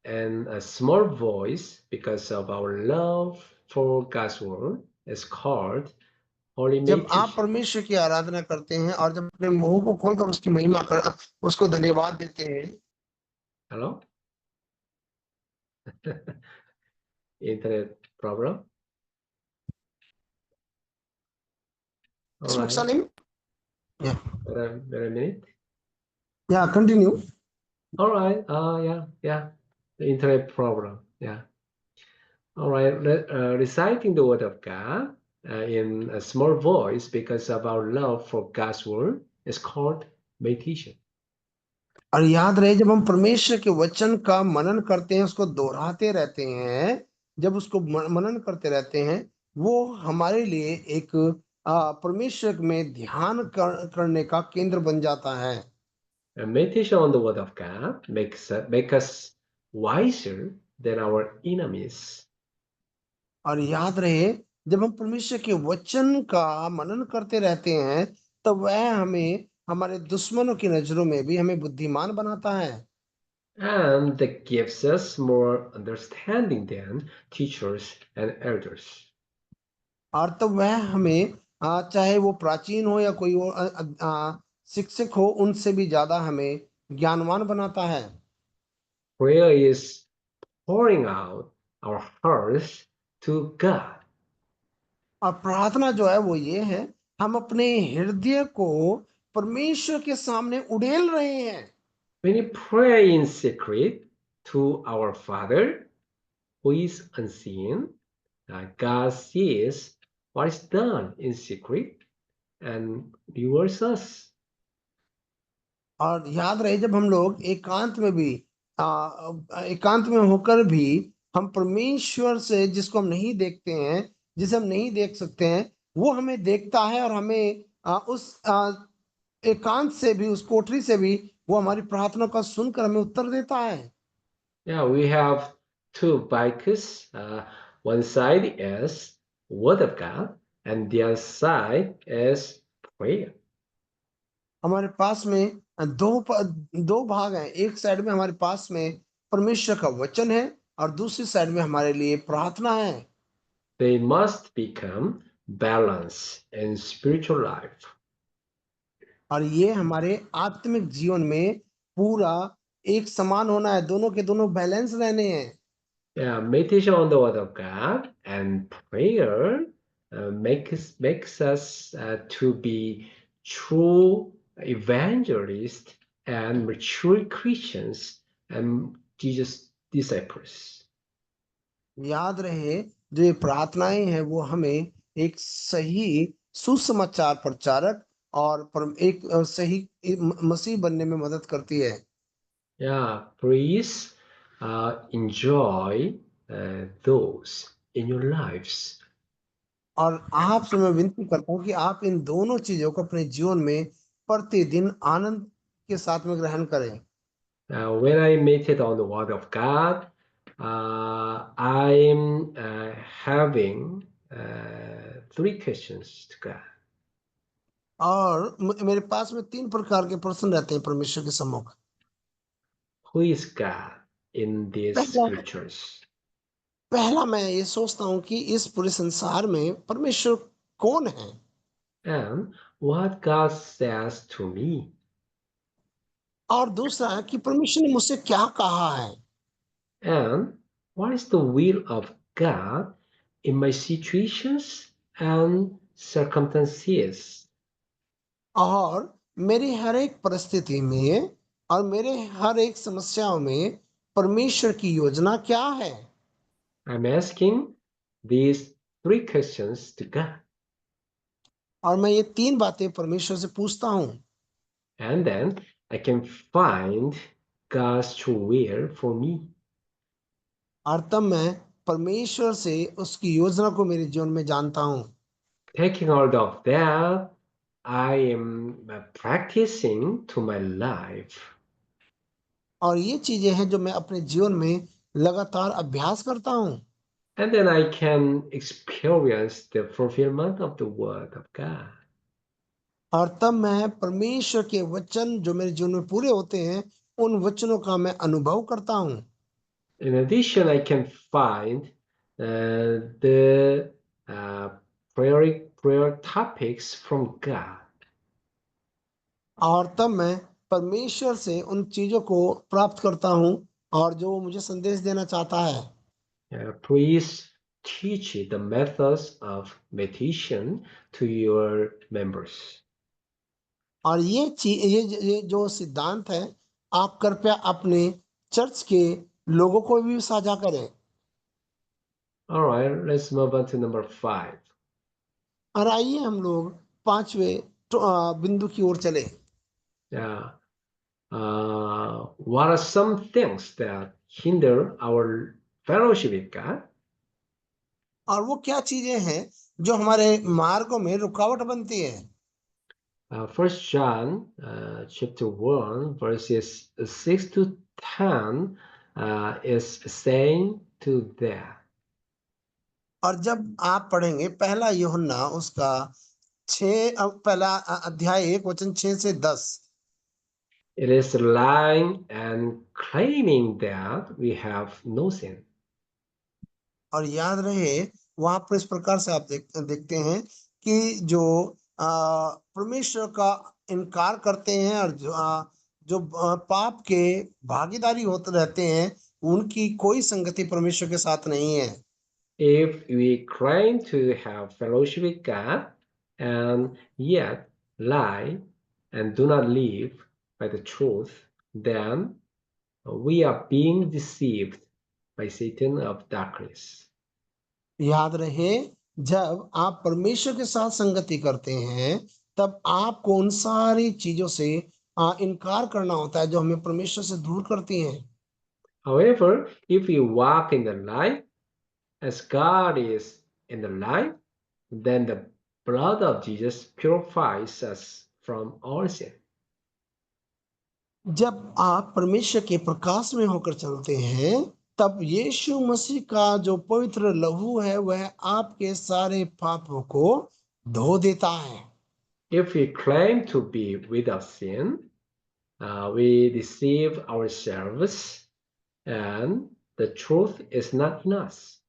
and a small voice because of our love for God's Word is called holy जब आप meditation. परमेश्वर की आराधना करते हैं और जब अपने मुंह को खोलकर उसकी महिमा कर उसको धन्यवाद देते हैं। Hello? Internet problem? All Speak right. Salim. Yeah. Wait a minute. Yeah, continue. All right. Yeah. The internet problem. Yeah. All right. Reciting the Word of God in a small voice because of our love for God's Word is called meditation. और याद रहे, जब हम परमेश्वर के वचन का मनन करते हैं उसको दोहराते रहते हैं, जब उसको मनन करते रहते हैं वो हमारे लिए एक परमेश्वर में ध्यान करने का केंद्र बन जाता है। And meditation on the Word of God make us wiser than our enemies. और याद रहे, जब हम परमेश्वर के वचन का मनन करते रहते हैं तब वह हमें हमारे दुश्मनों की नजरों में भी हमें बुद्धिमान बनाता है। And that gives us more understanding than teachers and elders. और तब वह हमें चाहे वो प्राचीन हो या कोई और शिक्षक हो उनसे भी ज्यादा हमें ज्ञानवान बनाता है। Prayer is pouring out our hearts to God. और प्रार्थना जो है वो ये है, हम अपने हृदय को परमेश्वर के सामने उड़ेल रहे हैं। When we pray in secret to our Father who is unseen, God sees what is done in secret and rewards us. और याद रहे, जब हम लोग एकांत में भी एकांत में होकर भी हम परमेश्वर से जिसको हम नहीं देखते हैं, जिसे हम नहीं देख सकते हैं, वो हमें देखता है और हमें उस एकांत से भी, उस कोठरी से भी वो हमारी प्रार्थना का सुनकर हमें उत्तर देता है। Yeah, we have two bikes. One side is Word of God, and the other side is prayer. हमारे पास में दो भाग हैं। एक साइड में हमारे पास में परमेश्वर का वचन है और दूसरी साइड में हमारे लिए प्रार्थना है। They must become balanced in spiritual life. और ये हमारे आत्मिक जीवन में पूरा एक समान होना है, दोनों के दोनों बैलेंस रहने हैं। Yeah, meditation on the Word of God and prayer makes us to be true evangelists and mature Christians and Jesus disciples. याद रहे, जो ये प्रार्थनाएं हैं वो हमें एक सही सुसमाचार प्रचारक और एक सही मसीह बनने में मदद करती है। Yeah, please enjoy those in your lives. और आपसे मैं विनती करता हूँ कि आप इन दोनों चीजों को अपने जीवन में प्रतिदिन आनंद के साथ में ग्रहण करें। When I meditate on the Word of God, I'm having three questions to God. और मेरे पास में 3 प्रकार के प्रश्न रहते हैं परमेश्वर के सम्मुख। Who is God in these पहला scriptures? पहला मैं ये सोचता हूँ कि इस पूरे संसार में परमेश्वर कौन है? And what God says to me? और दूसरा कि परमेश्वर ने मुझसे क्या कहा है? And what is the will of God in my situations and circumstances? और मेरी हर एक परिस्थिति में और मेरे हर एक समस्याओं में परमेश्वर की योजना क्या है? I'm asking these three questions to God. और मैं ये 3 बातें परमेश्वर से पूछता हूँ। And then I can find God's true will for me. और तब मैं परमेश्वर से उसकी योजना को मेरे जीवन में जानता हूँ। Taking hold of that, I am practicing to my life. और ये चीजें हैं जो मैं अपने जीवन में लगातार अभ्यास करता हूँ। And then I can experience the fulfillment of the Word of God. और तब मैं परमेश्वर के वचन जो मेरे जीवन में पूरे होते हैं, उन वचनों का मैं अनुभव करता हूँ। In addition, I can find the prayer topics from God. और तब मैं परमेश्वर से उन चीजों को प्राप्त करता हूँ और जो वो मुझे संदेश देना चाहता है। Please teach the methods of meditation to your members. और ये जो सिद्धांत है, आप कृपया अपने चर्च के लोगों को भी साझा करें। All right, let's move on to number 5. और आइए हम लोग 5वें बिंदु की ओर चले। Yeah. What are some things that hinder our fellowship with God? और वो क्या चीजें हैं जो हमारे मार्गों में रुकावट बनती है? 1 John chapter 1 verses 6 to 10 is saying to that. और जब आप पढ़ेंगे पहला यूहन्ना उसका 6 पहला अध्याय 1 वचन 6 से 10। It is lying and claiming that we have no sin. और याद रहे वहां पर इस प्रकार से आप देखते हैं कि जो परमेश्वर का इनकार करते हैं और जो पाप के भागीदारी होते रहते हैं, उनकी कोई संगति परमेश्वर के साथ नहीं है। If we claim to have fellowship with God and yet lie and do not live by the truth, then we are being deceived by Satan of darkness. याद रहे जब आप परमेश्वर के साथ संगति करते हैं, तब आपको उन सारी चीजों से इनकार करना होता है जो हमें परमेश्वर से दूर करती हैं। However, if we walk in the light as God is in the light, then the blood of Jesus purifies us from all sin. जब आप परमेश्वर के प्रकाश में होकर चलते हैं, तब यीशु मसीह का जो पवित्र लहू है वह आपके सारे पापों को धो देता है। If we claim to be without sin, we deceive ourselves and the truth is not in us.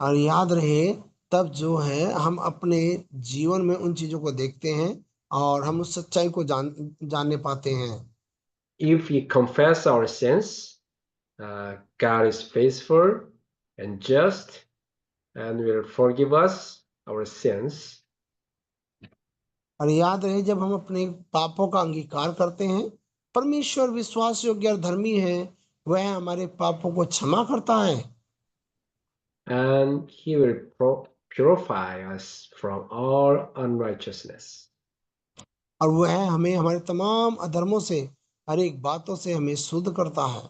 और याद रहे तब जो है हम अपने जीवन में उन चीजों को देखते हैं और हम उस सच्चाई को जानने पाते हैं। If we confess our sins, God is faithful and just and will forgive us our sins. और याद रहे जब हम अपने पापों का अंगीकार करते हैं, परमेश्वर विश्वास योग्य और धर्मी है, वह हमारे पापों को क्षमा करता है And he will purify us from all unrighteousness. और वह हमें हमारे तमाम अधर्मों से, हर एक बातों से हमें शुद्ध करता है।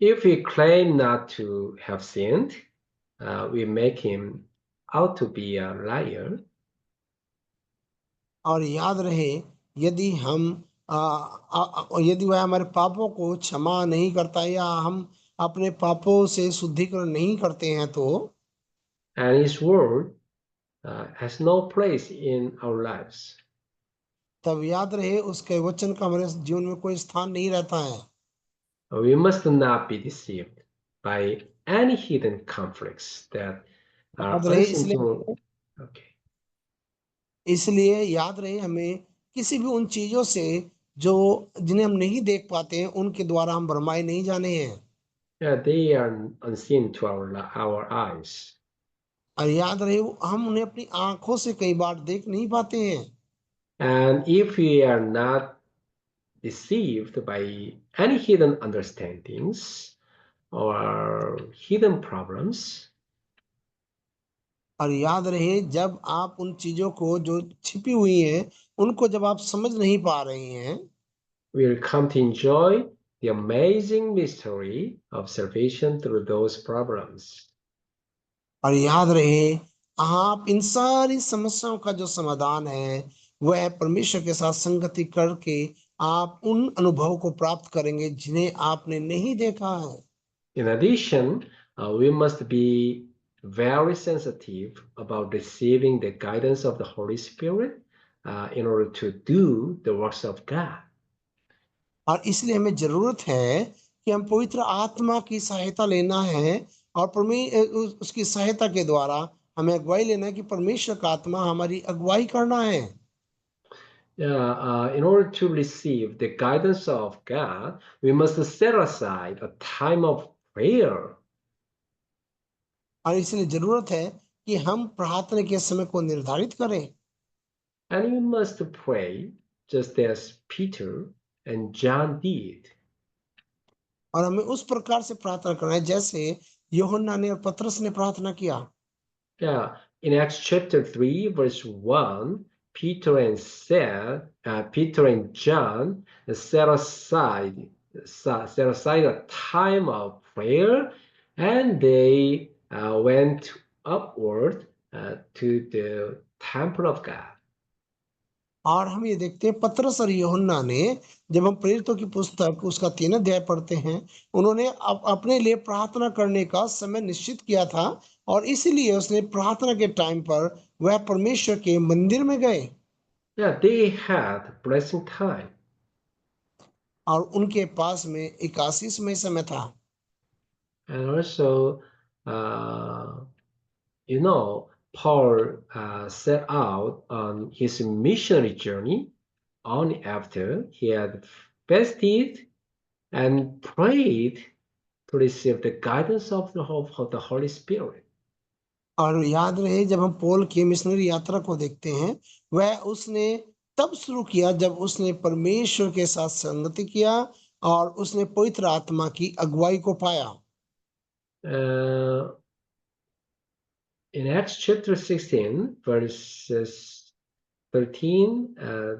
If we claim not to have sinned, we make him out to be a liar. और याद रहे यदि हम यदि वह हमारे पापों को क्षमा नहीं करता या हम अपने पापों से शुद्धिकरण नहीं करते हैं तो and His word has no place in our lives. तब याद रहे उसके वचन का हमारे जीवन में कोई स्थान नहीं रहता है। We must not be deceived by any hidden conflicts that are याद रहे unseen to. Okay. इसलिए याद रहे हमें किसी भी उन चीजों से जो जिन्हें हम नहीं देख पाते हैं उनके द्वारा हम भरमाए नहीं जाने हैं। Yeah, they are unseen to our eyes. और याद रहे हम उन्हें अपनी आंखों से कई बार देख नहीं पाते हैं। And if we are not deceived by any hidden understandings or hidden problems, और याद रहे जब आप उन चीजों को जो छिपी हुई हैं उनको जब आप समझ नहीं पा रहे हैं we'll come to enjoy the amazing mystery of salvation through those problems. और याद रहे आप इन सारी समस्याओं का जो समाधान है वह परमेश्वर के साथ संगति करके आप उन अनुभव को प्राप्त करेंगे जिन्हें आपने नहीं देखा है। In addition, we must be very sensitive about receiving the guidance of the Holy Spirit in order to do the works of God. और इसलिए हमें जरूरत है कि हम पवित्र आत्मा की सहायता लेना है और उसकी सहायता के द्वारा हमें अगुवाई लेना है कि परमेश्वर का आत्मा हमारी अगुवाई करना है। In order to receive the guidance of God, we must set aside a time of prayer. और इसलिए जरूरत है कि हम प्रार्थना के समय को निर्धारित करें And we must pray just as Peter and John did. और हमें उस प्रकार से प्रार्थना करना है जैसे यूहन्ना ने और पतरस ने प्रार्थना किया। Yeah, in Acts chapter 3, verse 1, Peter and John set aside a time of prayer, and they went upward to the temple of God. और हम ये देखते हैं पतरस और यूहन्ना ने जब हम प्रेरितों की पुस्तक उसका 3 अध्याय पढ़ते हैं उन्होंने अपने लिए प्रार्थना करने का समय निश्चित किया था और इसीलिए उसने प्रार्थना के टाइम पर वह परमेश्वर के मंदिर में गए Yeah, they had blessing time. और उनके पास में एक आशीषमय समय था। And also, uh, you know, Paul set out on his missionary journey only after he had fasted and prayed to receive the guidance of the Holy Spirit. और याद रहे जब हम पौल की मिशनरी यात्रा को देखते हैं वह उसने तब शुरू किया जब उसने परमेश्वर के साथ संगति किया और उसने पवित्र आत्मा की अगुवाई को पाया। Uh, in Acts chapter 16, verses 13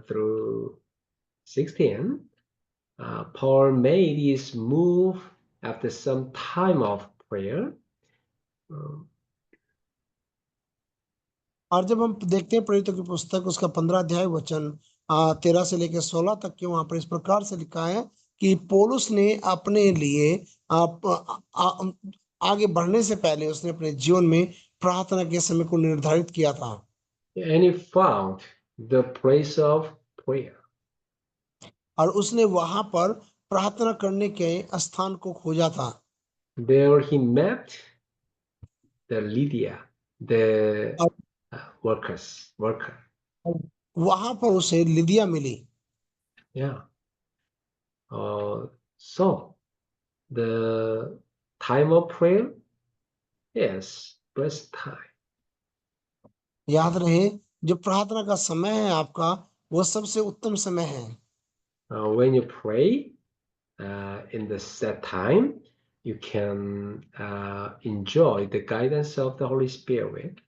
through 16, Paul made his move after some time of prayer. और जब हम देखते हैं प्रेरितों की पुस्तक उसका 15 अध्याय वचन 13 से लेकर 16 तक के वहां पर इस प्रकार से लिखा है कि पौलुस ने अपने लिए आगे बढ़ने से पहले उसने अपने जीवन में प्रार्थना के समय को निर्धारित किया था And he found the place of prayer. और उसने वहां पर प्रार्थना करने के स्थान को खोजा था। There he met the Lydia, the और worker. वहां पर उसे लिदिया मिली। Yeah. So the time of prayer is best time. याद रहे जो प्रार्थना का समय है आपका वो सबसे उत्तम समय है। When you pray in the set time, you can enjoy the guidance of the Holy Spirit.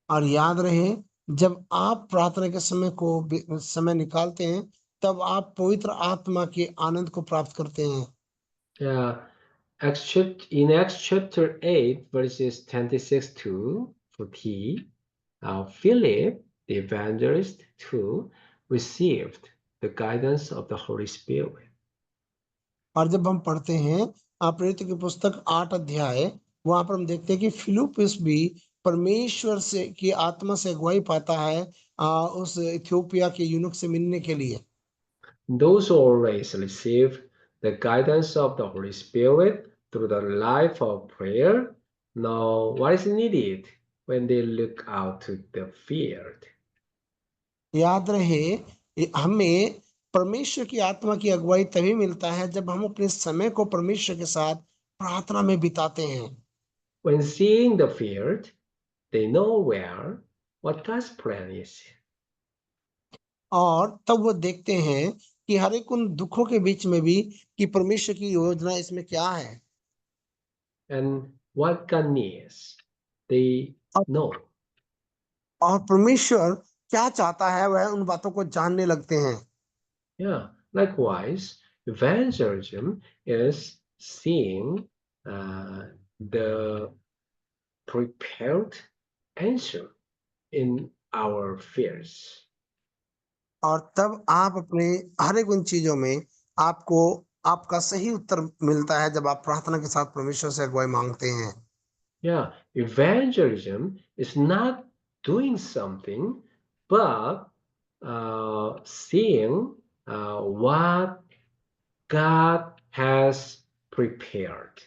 और याद रहे जब आप प्रार्थना के समय निकालते हैं तब आप पवित्र आत्मा के आनंद को प्राप्त करते हैं। In Acts chapter 8, verses 26 to 40, Philip, the evangelist, too, received the guidance of the Holy Spirit. और जब हम पढ़ते हैं प्रेरितों की पुस्तक 8 अध्याय, वहां पर हम देखते हैं कि फिलिप्पुस भी परमेश्वर से की आत्मा से अगुवाई पाता है उस इथियोपिया के यूनुक से मिलने के लिए। Those who always receive the guidance of the Holy Spirit through the life of prayer know what is needed when they look out to the field. याद रहे, हमें परमेश्वर की आत्मा की अगुवाई तभी मिलता है जब हम अपने समय को परमेश्वर के साथ प्रार्थना में बिताते हैं। When seeing the field, they know what God's plan is. और तब वो देखते हैं कि हर एक उन दुखों के बीच में भी कि परमेश्वर की योजना इसमें क्या है। And what God needs, they know. और परमेश्वर क्या चाहता है वह उन बातों को जानने लगते हैं। Yeah. Likewise, evangelism is seeing the prepared answer in our fears. और तब आप अपने हर एक उन चीजों में आपको आपका सही उत्तर मिलता है जब आप प्रार्थना के साथ परमेश्वर से अगुवाई मांगते हैं। Yeah, evangelism is not doing something, but seeing what God has prepared.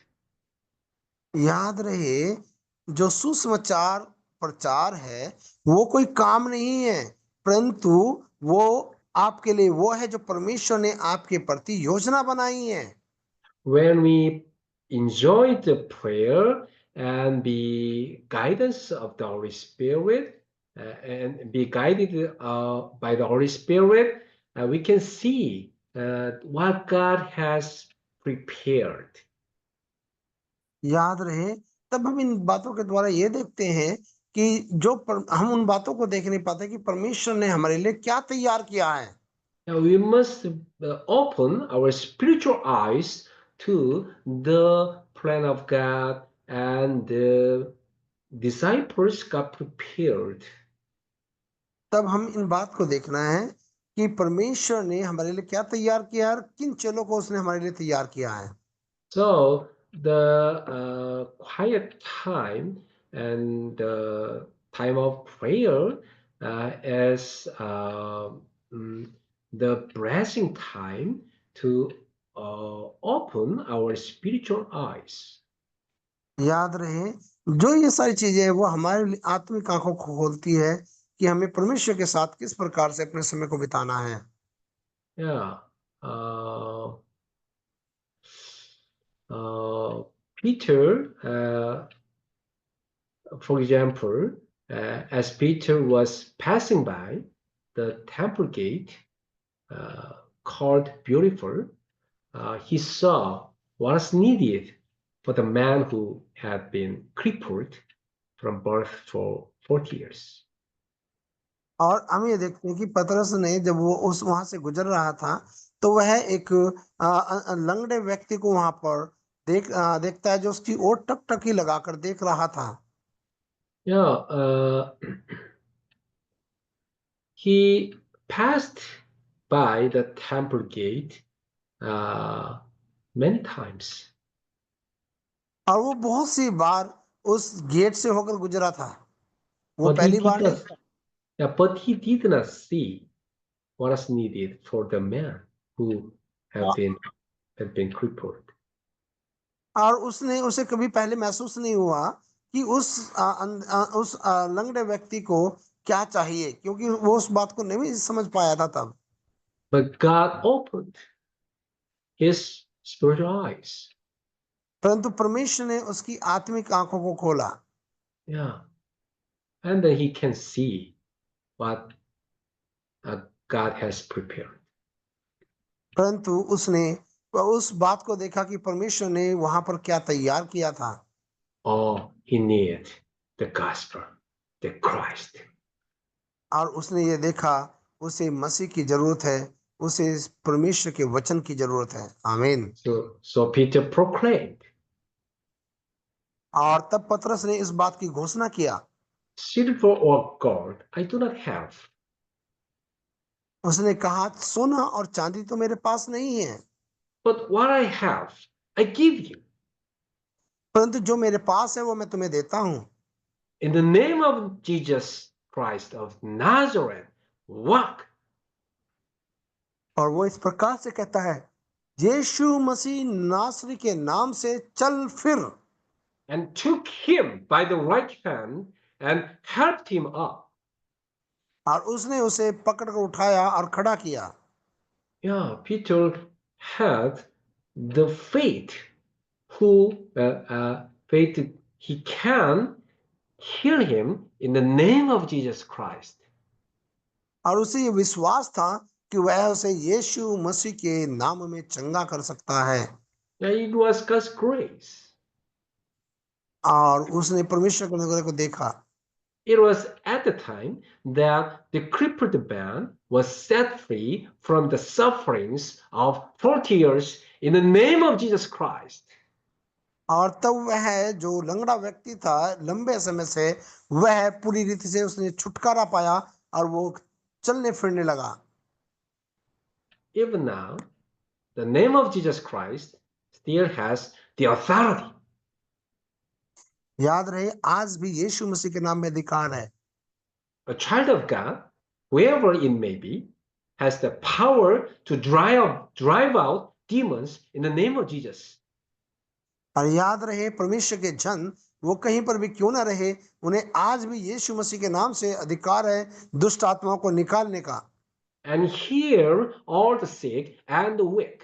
याद रहे, जो सुसमाचार प्रचार है वो कोई काम नहीं है, परंतु वो आपके लिए वो है जो परमेश्वर ने आपके प्रति योजना बनाई है। When we enjoy the prayer and the guidance of the Holy Spirit and be guided by the Holy Spirit, we can see what God has prepared. याद रहे, तब हम इन बातों के द्वारा ये देखते हैं कि हम उन बातों को देख नहीं पाते कि परमेश्वर ने हमारे लिए क्या तैयार किया है। Now we must open our spiritual eyes to the plan of God and the disciples got prepared. तब हम इन बात को देखना है कि परमेश्वर ने हमारे लिए क्या तैयार किया है और किन चीजों को उसने हमारे लिए तैयार किया है। So the quiet time and the time of prayer is the blessing time to open our spiritual eyes. याद रहे, जो ये सारी चीजें हैं वो हमारे लिए आत्मिक आंखों को खोलती है कि हमें परमेश्वर के साथ किस प्रकार से अपने समय को बिताना है। Yeah. Uh, Peter, for example, as Peter was passing by the temple gate called Beautiful, he saw what was needed for the man who had been crippled from birth for 40 years. और हम ये देखते हैं कि पतरस ने जब वो उस वहां से गुजर रहा था तो वह एक लंगड़े व्यक्ति को वहां पर देखता है जो उसकी ओर टकटकी लगाकर देख रहा था। Yeah, he passed by the temple gate many times. और वो बहुत सी बार उस गेट से होकर गुजरा था, वो But he पहली did बार नहीं। not, yeah, but he did not see what is needed for the man who have been had been crippled. और उसने उसे कभी पहले महसूस नहीं हुआ कि उस लंगड़े व्यक्ति को क्या चाहिए, क्योंकि वो उस बात को नहीं समझ पाया था तब। But God opened his spiritual eyes. परंतु परमेश्वर ने उसकी आत्मिक आंखों को खोला। Yeah. And then he can see what God has prepared. परंतु उसने उस बात को देखा कि परमेश्वर ने वहां पर क्या तैयार किया था। Oh, he needed the gospel, the Christ. और उसने ये देखा उसे मसीह की जरूरत है, उसे परमेश्वर के वचन की जरूरत है। आमीन। So Peter proclaimed, और तब पतरस ने इस बात की घोषणा किया, silver or gold I do not have, उसने कहा, सोना और चांदी तो मेरे पास नहीं है, but what I have, I give you. परंतु जो मेरे पास है वो मैं तुम्हें देता हूं। In the name of Jesus Christ of Nazareth, walk. और वो इस प्रकार से कहता है, यीशु मसीह नासरी के नाम से चल फिर। And took him by the right hand and helped him up. और उसने उसे पकड़ कर उठाया और खड़ा किया। Yeah, Peter had the faith he can heal him in the name of Jesus Christ. और उसे ये विश्वास था कि वह उसे यीशु मसीह के नाम में चंगा कर सकता है। Yeah, it was God's grace. और उसने परमेश्वर के अनुग्रह को देखा। It was at the time that the crippled man was set free from the sufferings of 40 years in the name of Jesus Christ. और तब वह जो लंगड़ा व्यक्ति था लंबे समय से, वह पूरी रीति से उसने छुटकारा पाया और वो चलने फिरने लगा। Even now, the name of Jesus Christ still has the authority. याद रहे, आज भी यीशु मसीह के नाम में अधिकार है। A child of God, whoever it may be, has the power to drive out demons in the name of Jesus. और याद रहे, परमेश्वर के जन वो कहीं पर भी क्यों ना रहे, उन्हें आज भी यीशु मसीह के नाम से अधिकार है दुष्ट आत्माओं को निकालने का। And heal all the sick and the weak.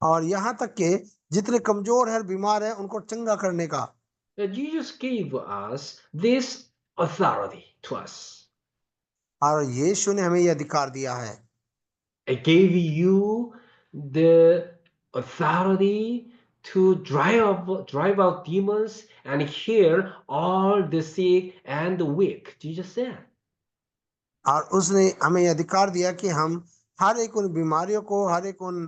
और यहाँ तक के जितने कमजोर है बीमार है उनको चंगा करने का। That Jesus gave us this authority to us. और यीशु ने हमें यह अधिकार दिया है। I gave you the authority to drive out demons and heal all the sick and the weak. Jesus said. और उसने हमें यह अधिकार दिया कि हम हर एक उन बीमारियों को, हर एक उन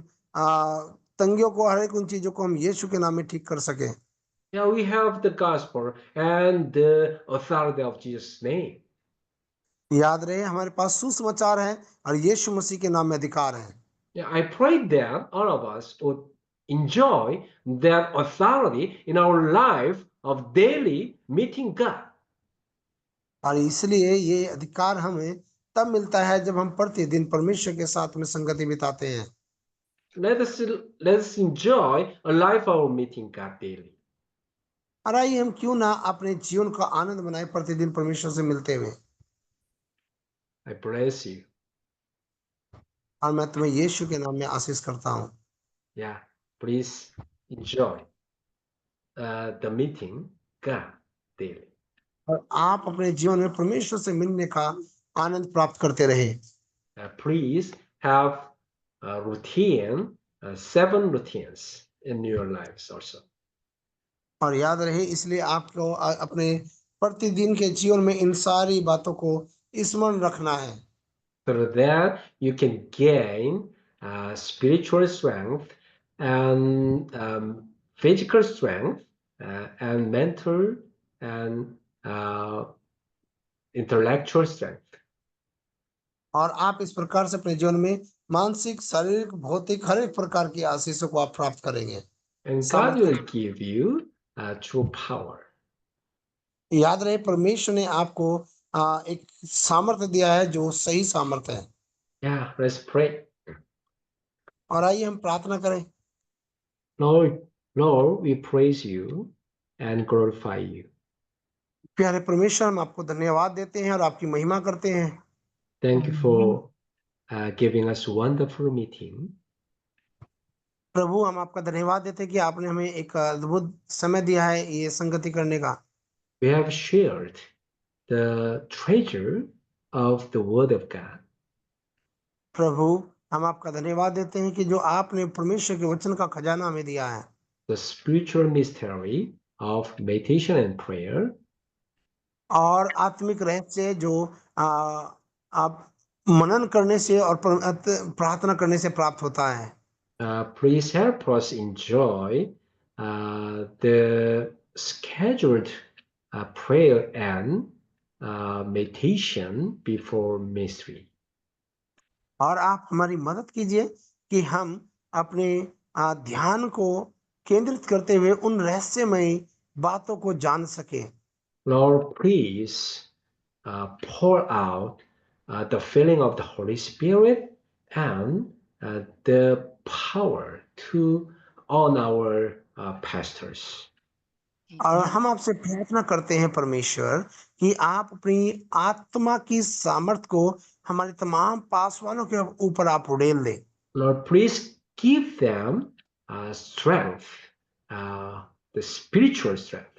तंगियों को, हर एक उन चीजों को हम यीशु के नाम में ठीक कर सके। Yeah, we have the gospel and the authority of Jesus' name. याद रहे, हमारे पास सुसमाचार है और यीशु मसीह के नाम में अधिकार है। Yeah, I pray that all of us would enjoy that authority in our life of daily meeting God. और इसलिए ये अधिकार हमें तब मिलता है जब हम प्रतिदिन परमेश्वर के साथ में संगति बिताते हैं। Let us enjoy a life of meeting God daily. और आइए हम क्यों ना अपने जीवन का आनंद बनाए प्रतिदिन परमेश्वर से मिलते हुए। I bless you. और मैं तुम्हें यीशु के नाम में आशीष करता हूँ। Yeah, please enjoy the meeting God daily. और आप अपने जीवन में परमेश्वर से मिलने का आनंद प्राप्त करते रहे। Please have a routine, 7 routines in your lives also. और याद रहे, इसलिए आपको अपने प्रतिदिन के जीवन में इन सारी बातों को स्मरण रखना है। So that you can gain spiritual strength and physical strength and mental and intellectual strength. और आप इस प्रकार से अपने जीवन में मानसिक, शारीरिक, भौतिक हर एक प्रकार की आशीषों को आप प्राप्त करेंगे। And God सामर्थ्य। will give you true power. याद रहे, परमेश्वर ने आपको एक सामर्थ्य दिया है जो सही सामर्थ्य है। Yeah, let's pray. और आइए हम प्रार्थना करें। Lord, we praise you and glorify you. प्यारे परमेश्वर, हम आपको धन्यवाद देते हैं और आपकी महिमा करते हैं। Thank you for giving us wonderful meeting. प्रभु, हम आपका धन्यवाद देते हैं कि आपने हमें एक अद्भुत समय दिया है ये संगति करने का। We have shared the treasure of the Word of God. प्रभु, हम आपका धन्यवाद देते हैं कि जो आपने परमेश्वर के वचन का खजाना हमें दिया है। The spiritual mystery of meditation and prayer. और आत्मिक रहस्य जो आप मनन करने से और प्रार्थना करने से प्राप्त होता है। Please help us enjoy the scheduled prayer and meditation before ministry. और आप हमारी मदद कीजिए कि हम अपने ध्यान को केंद्रित करते हुए उन रहस्यमय बातों को जान सकें। Lord, please pour out the filling of the Holy Spirit and the power to on our pastors. और हम आपसे प्रार्थना करते हैं परमेश्वर कि आप अपनी आत्मा की सामर्थ को हमारे तमाम पासवानों के ऊपर आप उड़ेल दें। Lord, please give them strength, uh, the spiritual strength.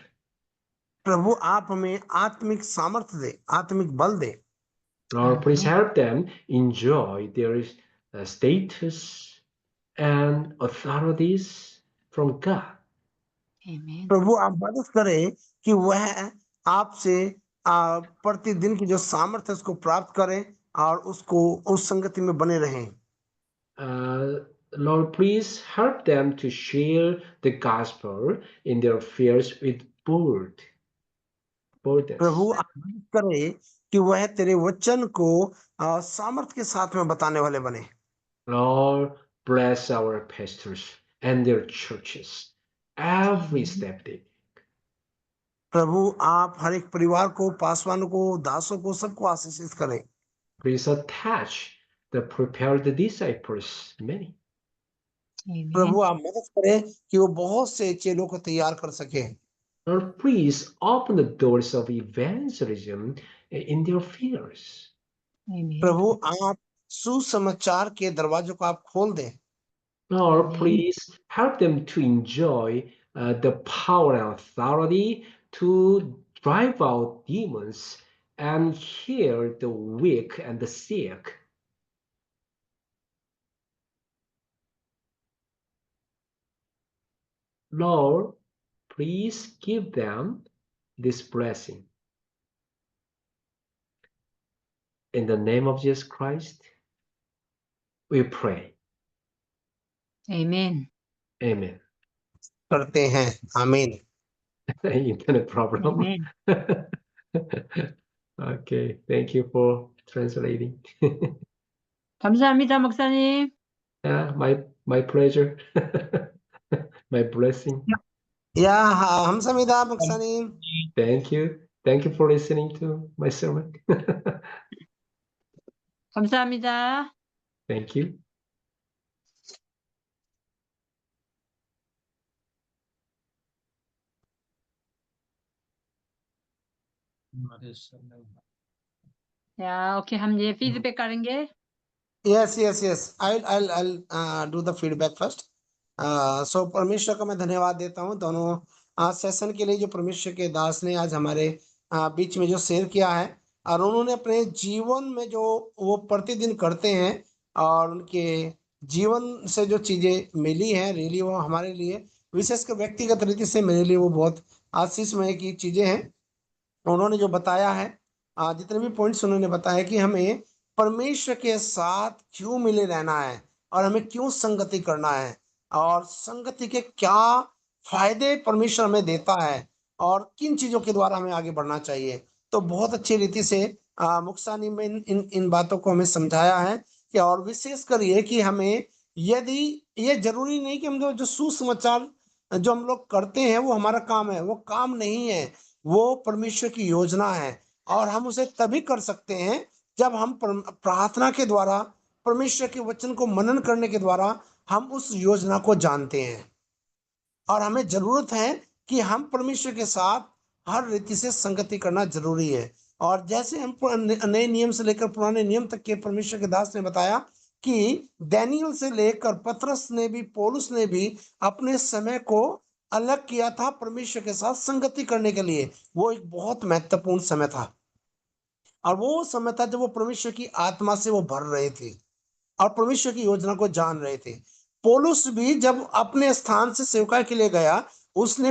प्रभु आप हमें आत्मिक सामर्थ्य दे, आत्मिक बल दे। Lord, please help them enjoy their status and authorities from God. प्रभु आप मदद करें कि वह आपसे प्रतिदिन की जो सामर्थ्य है उसको प्राप्त करें और उसको उस संगति में बने रहें। Lord, please help them to share the gospel in their affairs with boldness. प्रभु आप मदद करें कि वह तेरे वचन को सामर्थ्य के साथ में बताने वाले बने। Lord, bless our pastors and their churches every step they take. प्रभु आप हर एक परिवार को, पासवानों को, दासों को, सबको आशीषित करें। Please attach the prepared disciples many. प्रभु आप मदद करें कि वो बहुत से चेलों को तैयार कर सके। Lord, please open the doors of evangelism in their fears. प्रभु आप सुसमाचार के दरवाजों को आप खोल दें। Lord, please help them to enjoy the power and authority to drive out demons and heal the weak and the sick. Lord, please give them this blessing. In the name of Jesus Christ, we pray. Amen. Amen. करते हैं, आमीन। Internet problem. Amen. Okay, thank you for translating. 감사합니다, 목사님. Yeah, my pleasure. My blessing. या हमसमिदा 목사님। Thank you. Thank you for listening to my sermon. 감사합니다. Thank you. या okay, हम ये feedback करेंगे। Yes yes yes I'll do the feedback first. सो परमेश्वर का मैं धन्यवाद देता हूँ दोनों सेशन के लिए जो परमेश्वर के दास ने आज हमारे बीच में जो शेयर किया है और उन्होंने अपने जीवन में जो वो प्रतिदिन करते हैं और उनके जीवन से जो चीजें मिली हैं रियली वो हमारे लिए विशेषकर व्यक्तिगत रीति से मेरे लिए वो बहुत आशीषमय की चीजें हैं। उन्होंने जो बताया है जितने भी पॉइंट्स उन्होंने बताया कि हमें परमेश्वर के साथ क्यों मिले रहना है और हमें क्यों संगति करना है और संगति के क्या फायदे परमेश्वर हमें देता है और किन चीजों के द्वारा हमें आगे बढ़ना चाहिए। तो बहुत अच्छी रीति से मुक्सानी में इन बातों को हमें समझाया है कि और विशेषकर ये कि हमें यदि ये जरूरी नहीं कि हम जो सुसमाचार जो हम लोग करते हैं वो हमारा काम है, वो काम नहीं है, वो परमेश्वर की योजना है और हम उसे तभी कर सकते हैं जब हम प्रार्थना के द्वारा परमेश्वर के वचन को मनन करने के द्वारा हम उस योजना को जानते हैं और हमें जरूरत है कि हम परमेश्वर के साथ हर रीति से संगति करना जरूरी है। और जैसे हम नए नियम से लेकर पुराने नियम तक के परमेश्वर के दास ने बताया कि दानियेल से लेकर पतरस ने भी, पौलुस ने भी अपने समय को अलग किया था परमेश्वर के साथ संगति करने के लिए। वो एक बहुत महत्वपूर्ण समय था और वो समय था जब वो परमेश्वर की आत्मा से वो भर रहे थे और परमेश्वर की योजना को जान रहे थे। पौलुस भी जब अपने स्थान से सेवकाई के लिए गया, उसने